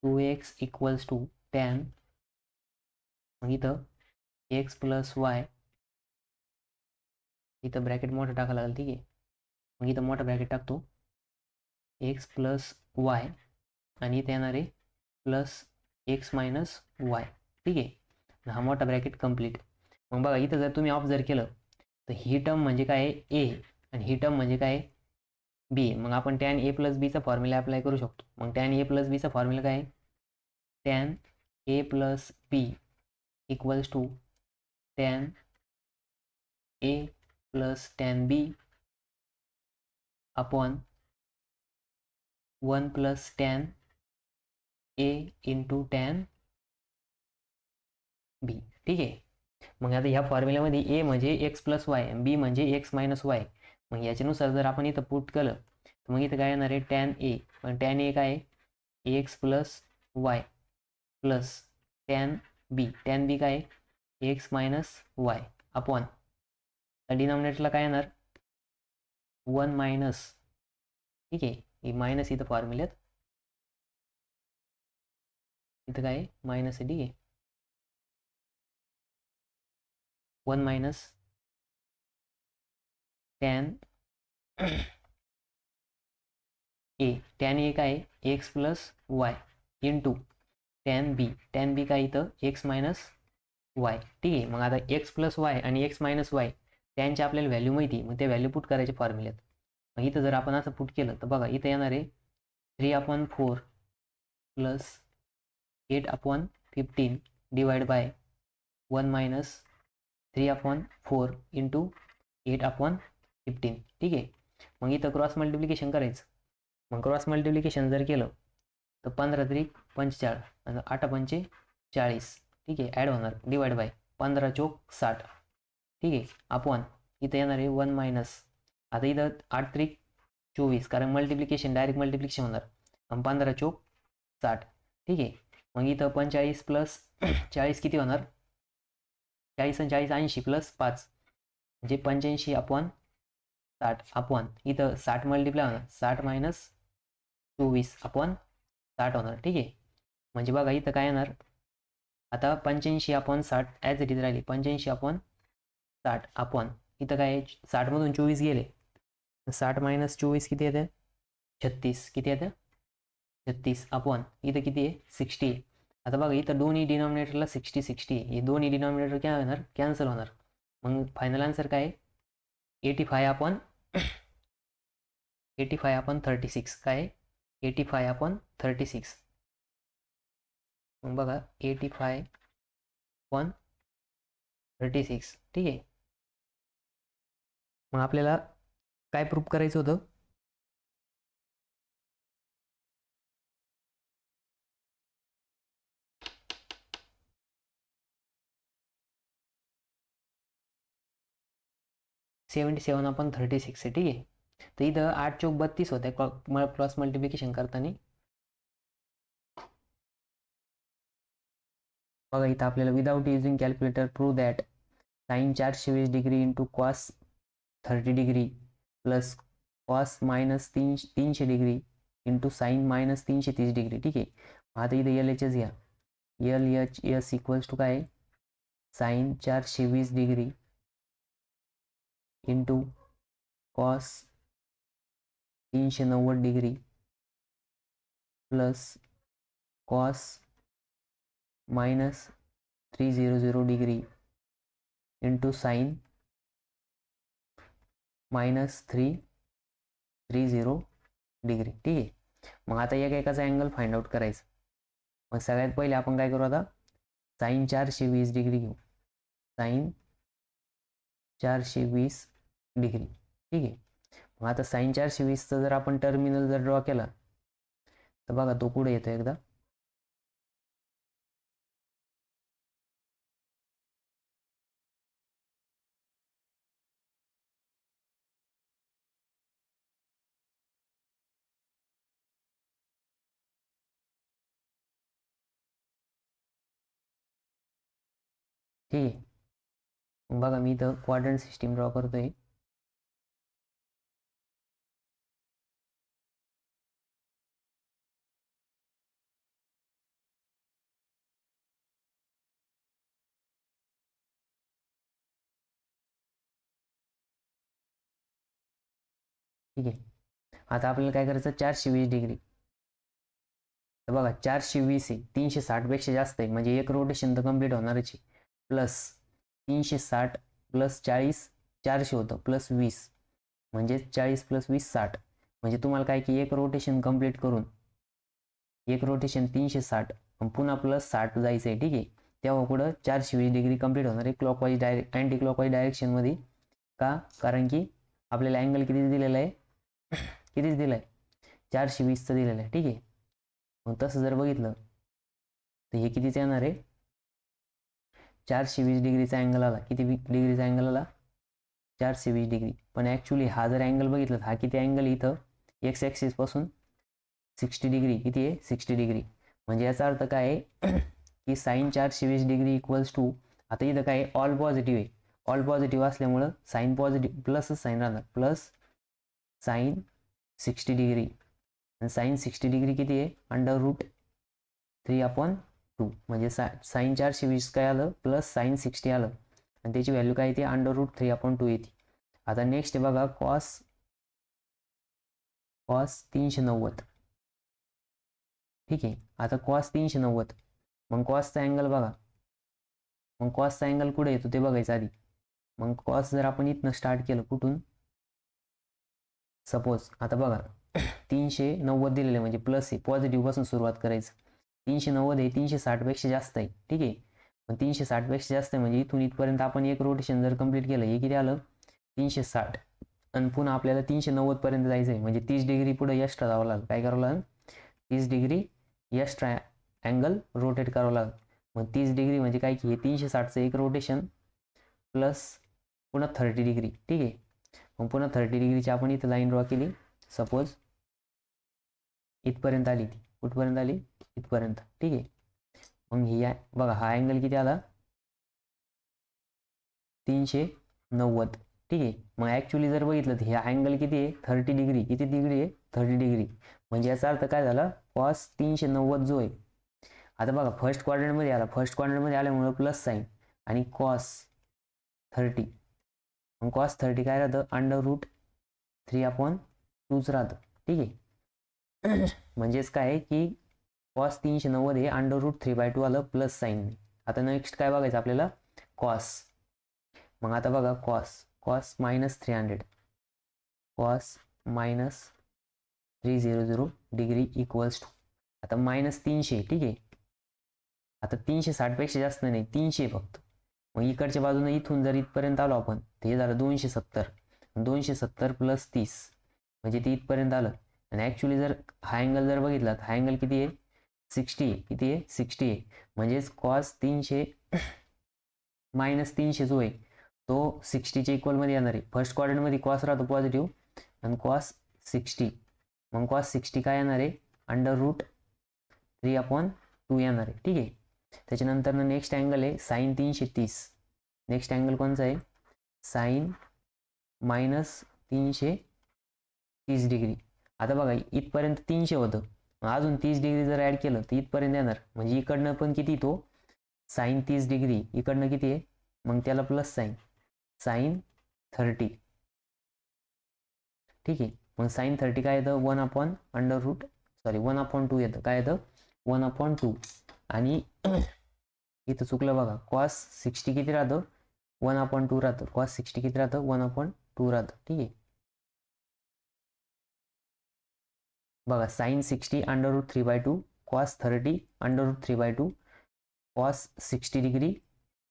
2x equals to tan मग इथं x प्लस y इथं ब्रॅकेट मोठं टाकायला लागेल. ठीक आहे. मग इथं मोठा ब्रॅकेट टाकतो x प्लस y आणि इथे येणार आहे प्लस x मायनस y. ठीक आहे. हा मोठा ब्रॅकेट कंप्लीट. मग बघा इथं जर तुम्ही ऑब्झर्व केलं तर ही टर्म म्हणजे काय आहे? a आणि ही टर्म म्हणजे काय आहे? b. मग आपण tan a प्लस बीचा फॉर्म्युला अप्लाय करू शकतो. मग tan a प्लस बीचा फॉर्म्युला काय आहे? tan a plus b equals to tan a plus tan b upon 1 plus tan a into tan b. ठीक आहे. मग आता ह्या फॉर्म्युल्यामध्ये a म्हणजे x प्लस y b म्हणजे x मायनस y. मग याच्यानुसार जर आपण इथं पुट केलं तर मग इथं काय येणार आहे? tan a. पण tan a काय आहे? x plus y plus tan b. tan b काय आहे? x मायनस y अपॉन डिनॉमिनेटरला काय येणार? 1 मायनस. ठीक आहे. ही मायनस इथं फॉर्म्युल्यात इथं काय मायनस आहे. ठीक आहे. 1 minus tan a. tan a काय आहे? x plus y into tan b. tan b काय इथं? x minus y. ठीक आहे. मग आता x प्लस y आणि x मायनस y त्यांची आपल्याला व्हॅल्यू माहिती. मग ते व्हॅल्यू पुट करायचे फॉर्म्युल्यात. मग इथं जर आपण असं पुट केलं तर बघा इथं येणार आहे 3 upon 4 plus 8 upon 15 divide by 1 minus 3 upon 4 into 8 upon 15. ठीक आहे. मग इथं क्रॉस मल्टिप्लिकेशन करायचं. मग क्रॉस मल्टिप्लिकेशन जर केलं तर 15 त्रिक 45 आणि 8 पंचे 40. ठीक आहे, ॲड होणार डिवाइड बाय 15 चोक 60. ठीक आहे, अपॉन इथं येणार आहे 1 मायनस. आता इथं 8 त्रिक 24 कारण मल्टिप्लिकेशन डायरेक्ट मल्टिप्लिकेशन होणार आणि 15 चोक 60. ठीक आहे, मग इथं 45 प्लस 40 किती होणार? 40 आणि 40 80 प्लस 5 म्हणजे 85 अपॉन 60 अपॉन इथं 60 मल्टिप्लाय होणार 60 मायनस 24 अपॉन 60 होणार. ठीक आहे, म्हणजे बघा इथं काय येणार आता 85 अपॉन 60 ॲज इट इज राहिली 85 अपॉन 60 अपॉन इथं काय 60 मधून 24 गेले 60 मायनस 24 किती येते 36. किती येतं 36 अपॉन इथं किती आहे 60. आता बघा इथं दोन्ही डिनॉमिनेटरला 60 60 हे दोन्ही डिनॉमिनेटर काय होणार कॅन्सल होणार. मग फायनल आन्सर काय आहे 85 अपॉन 36 काय 85 अपॉन 36. मग बघा 85 अपॉन 36. ठीक आहे, मग आपल्याला काय प्रूफ करायचं होतं 77 अपॉन 36 आहे. ठीक आहे, तर इथं 8 चौक 32 होते क्रॉस मल्टिप्लिकेशन करताना. बघा इथं आपल्याला without using calculator prove that sine 420 degree into cos 30 degree plus cos minus 300 degree into sine minus 330 degree. ठीक आहे, आता इथं एल एच एस घ्या. L H S equals to काय sine 420 degree into cos 390 degree plus cos minus 300 degree into sine minus 330 degree. ठीक आहे, मग आता एकाचा अँगल फाइंड आउट करायचं. मग सगळ्यात पहिले आपण काय करू आता साइन 420 डिग्री घेऊ. Sine 420 degree. ठीक आहे, मग आता साइन 420चा जर आपण टर्मिनल जर ड्रॉ केला तर बघा तो पुढे येतो एकदा. ठीक आहे, मग बघा मी इथं क्वाड्रंट सिस्टीम ड्रॉ करतोय. ठीक आहे, आता आपल्याला काय करायचं 420 डिग्री. तर बघा 420 आहे 360 पेक्षा जास्त आहे म्हणजे एक रोटेशन तर कम्प्लीट होणारच आहे. प्लस 360 प्लस 40 400 होतं प्लस 20 म्हणजे 40 प्लस 20 60. म्हणजे तुम्हाला काय की एक रोटेशन कम्प्लीट करून एक रोटेशन 360 पुन्हा प्लस 60 जायचं आहे. ठीक आहे, तेव्हा पुढं 420 डिग्री कम्प्लीट होणार आहे क्लॉकवाईज अँटी क्लॉकवाईज डायरेक्शनमध्ये. का कारण की आपल्याला अँगल किती दिलेला आहे कितीच दिलं आहे 420चं दिलेलं आहे. ठीक आहे, मग तसं जर बघितलं तर हे कितीचं येणार आहे 420 डिग्रीचा अँगल आला. किती डिग्रीचा अँगल आला 420 डिग्री. पण ॲक्च्युली हा जर अँगल बघितला तर हा किती अँगल इथं एक्स ॲक्सिस पासून 60 डिग्री किती आहे 60 डिग्री. म्हणजे याचा अर्थ काय आहे की साइन 420 डिग्री इक्वल्स टू आता इथं काय ऑल पॉझिटिव्ह आहे. ऑल पॉझिटिव्ह असल्यामुळं साइन पॉझिटिव्ह प्लसच साईन राहणार प्लस साइन 60 डिग्री आणि साइन 60 डिग्री किती आहे √3/2 म्हणजे साइन 420 काय आलं प्लस साइन 60 आलं आणि त्याची व्हॅल्यू काय येते √3/2 येते. आता नेक्स्ट आहे बघा कॉस 390. ठीक आहे, आता कॉस 390 मग कॉसचा अँगल बघा. मग कॉसचा अँगल कुठे येतो ते बघायचं आधी. मग कॉस जर आपण इथनं स्टार्ट केलं कुठून सपोज आता बघा 390 दिलेले म्हणजे प्लस आहे पॉझिटिव्ह पासून सुरुवात करायचं. 390 हे 360 पेक्षा जास्त आहे. ठीक आहे, पण 360 पेक्षा जास्त आहे म्हणजे इथून इथपर्यंत आपण एक रोटेशन जर कंप्लीट केलं हे किती आलं 360 आणि पुन्हा आपल्याला 390 पर्यंत जायचं आहे म्हणजे 30 डिग्री पुढे एक्स्ट्रा जावं लागलं. काय करावं लागेल 30 डिग्री यस अँगल रोटेट करावं लागेल. मग 30 डिग्री म्हणजे काय की हे 360चं एक रोटेशन प्लस पुन्हा 30 डिग्री. ठीक आहे. मग पुन्हा 30 डिग्रीची आपण इथं लाईन ड्रॉ केली. सपोज इथपर्यंत आली, ती कुठपर्यंत आली, इथपर्यंत. ठीक आहे. मग ही बघा हा अँगल किती आला, 390. ठीक आहे. मग ॲक्च्युली जर बघितलं तर हा अँगल किती आहे, 30 डिग्री. किती डिग्री आहे, 30 डिग्री. म्हणजे याचा अर्थ काय झाला, कॉस 390 जो आहे. आता बघा फर्स्ट क्वाड्रंटमध्ये आला, फर्स्ट क्वाड्रंटमध्ये आल्यामुळे प्लस साईन आणि कॉस 30. मग कॉस 30 काय राहतं, √3/2च राहतं. ठीक आहे. म्हणजेच काय आहे की कॉस 390 हे √3/2 आलं प्लस साईन. आता नेक्स्ट काय बघायचं आपल्याला, कॉस. मग आता बघा cos -300, cos -300 degree equals to आता -300. ठीक आहे. आता 360 पेक्षा जास्त नाही, 300 फक्त. मग इकडच्या बाजूने इथून जर इथपर्यंत आलो आपण, ते झालं 270. 270 + 30 म्हणजे ते इथपर्यंत आलं. आणि ॲक्च्युली जर हा अँगल जर बघितला तर हा अँगल किती आहे, 60 आहे. किती आहे, 60 आहे. म्हणजेच कॉस 300 -300 जो आहे तो 60च्या इक्वलमध्ये येणार आहे. फर्स्ट क्वाड्रंटमध्ये कॉस राहतो पॉझिटिव्ह आणि कॉस 60. मग कॉस 60 काय येणार आहे, √3/2 येणार आहे. ठीक आहे. त्याच्यानंतर नेक्स्ट अँगल आहे साईन 330. नेक्स्ट अँगल कोणचा आहे, साईन -330 डिग्री. आता बघा इथपर्यंत 300 होतं, अजून 30 डिग्री जर ॲड केलं तर इथपर्यंत येणार. म्हणजे इकडनं पण किती, तो साईन 30 डिग्री, इकडनं किती आहे, मग त्याला प्लस साईन 30. ठीक आहे. मग साईन 30 काय येतं, 1/2 येतं. काय येतं, 1/2. आणि इथं चुकलं बघा, कॉस 60 किती राहतं, 1/2 राहतं. कॉस 60 किती राहतं, 1/2 राहतं. ठीक आहे. बघा साईन 60 √3/2, कॉस 30 √3/2, कॉस 60 डिग्री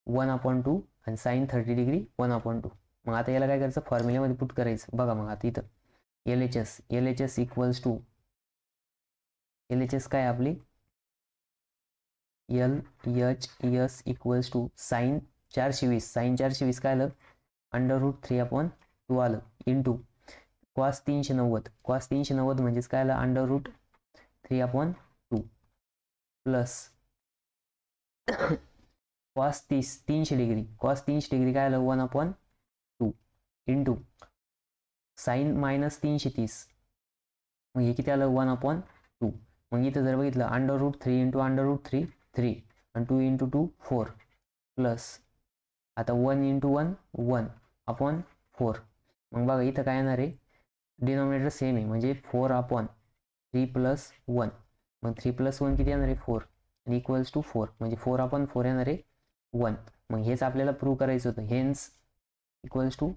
1/2 आणि साईन 30 डिग्री 1/2. मग आता याला काय करायचं, फॉर्म्युल्यामध्ये पुट करायचं. बघा मग आता इथं LHS इक्वल्स टू, LHS काय आपली, LHS equals to sine 420. Sine 420 काय आलं, √3/2 आलं इंटू कॉस 390. कॉस 390 म्हणजेच काय आलं, √3/2 plus cos 300 degree. Cos 300 degree काय आलं, 1/2 इंटू साईन -330. मग हे किती आलं, 1/2. मग इथं जर बघितलं, √3 इंटू √3 3 आणि 2 इंटू 2 4 प्लस आता 1 इंटू 1 1/4. मग बघा इथं काय येणार आहे, डिनॉमिनेटर सेम आहे म्हणजे 4/3 + 1. मग 3 + 1 किती येणार आहे, 4 आणि इक्वल्स टू 4 म्हणजे 4/4 येणार आहे 1. मग हेच आपल्याला प्रूव्ह करायचं होतं. Hence equals to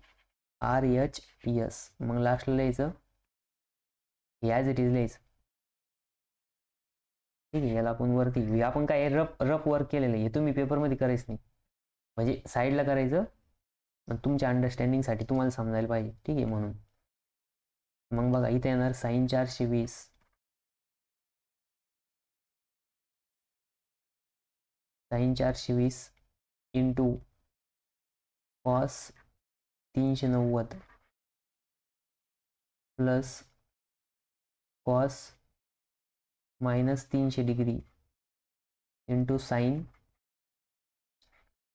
RHS. मग लास्टला लिहायचं ॲज इट इज लिहायचं. ठीक आहे. याला आपण वरती आपण काय रफ वर्क केलेलं आहे, हे तुम्ही पेपरमध्ये करायचं नाही, म्हणजे साईडला करायचं. तुमच्या अंडरस्टँडिंगसाठी तुम्हाला समजायला पाहिजे. ठीक आहे. म्हणून मग बघा इथे येणार sine 420 into cos 390 plus cos -300 degree into sine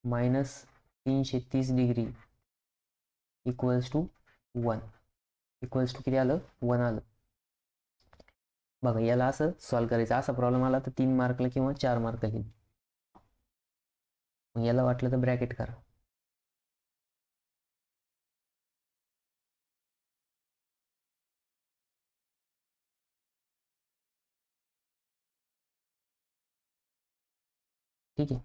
-330 degree equals to 1. Equals to किती आलं, 1 आलं. बघा याला असं सॉल्व करायचं. असा प्रॉब्लेम आला तर 3 मार्कला किंवा 4 मार्कला येईल. मग याला वाटलं तर ब्रॅकेट करा. ठीक आहे.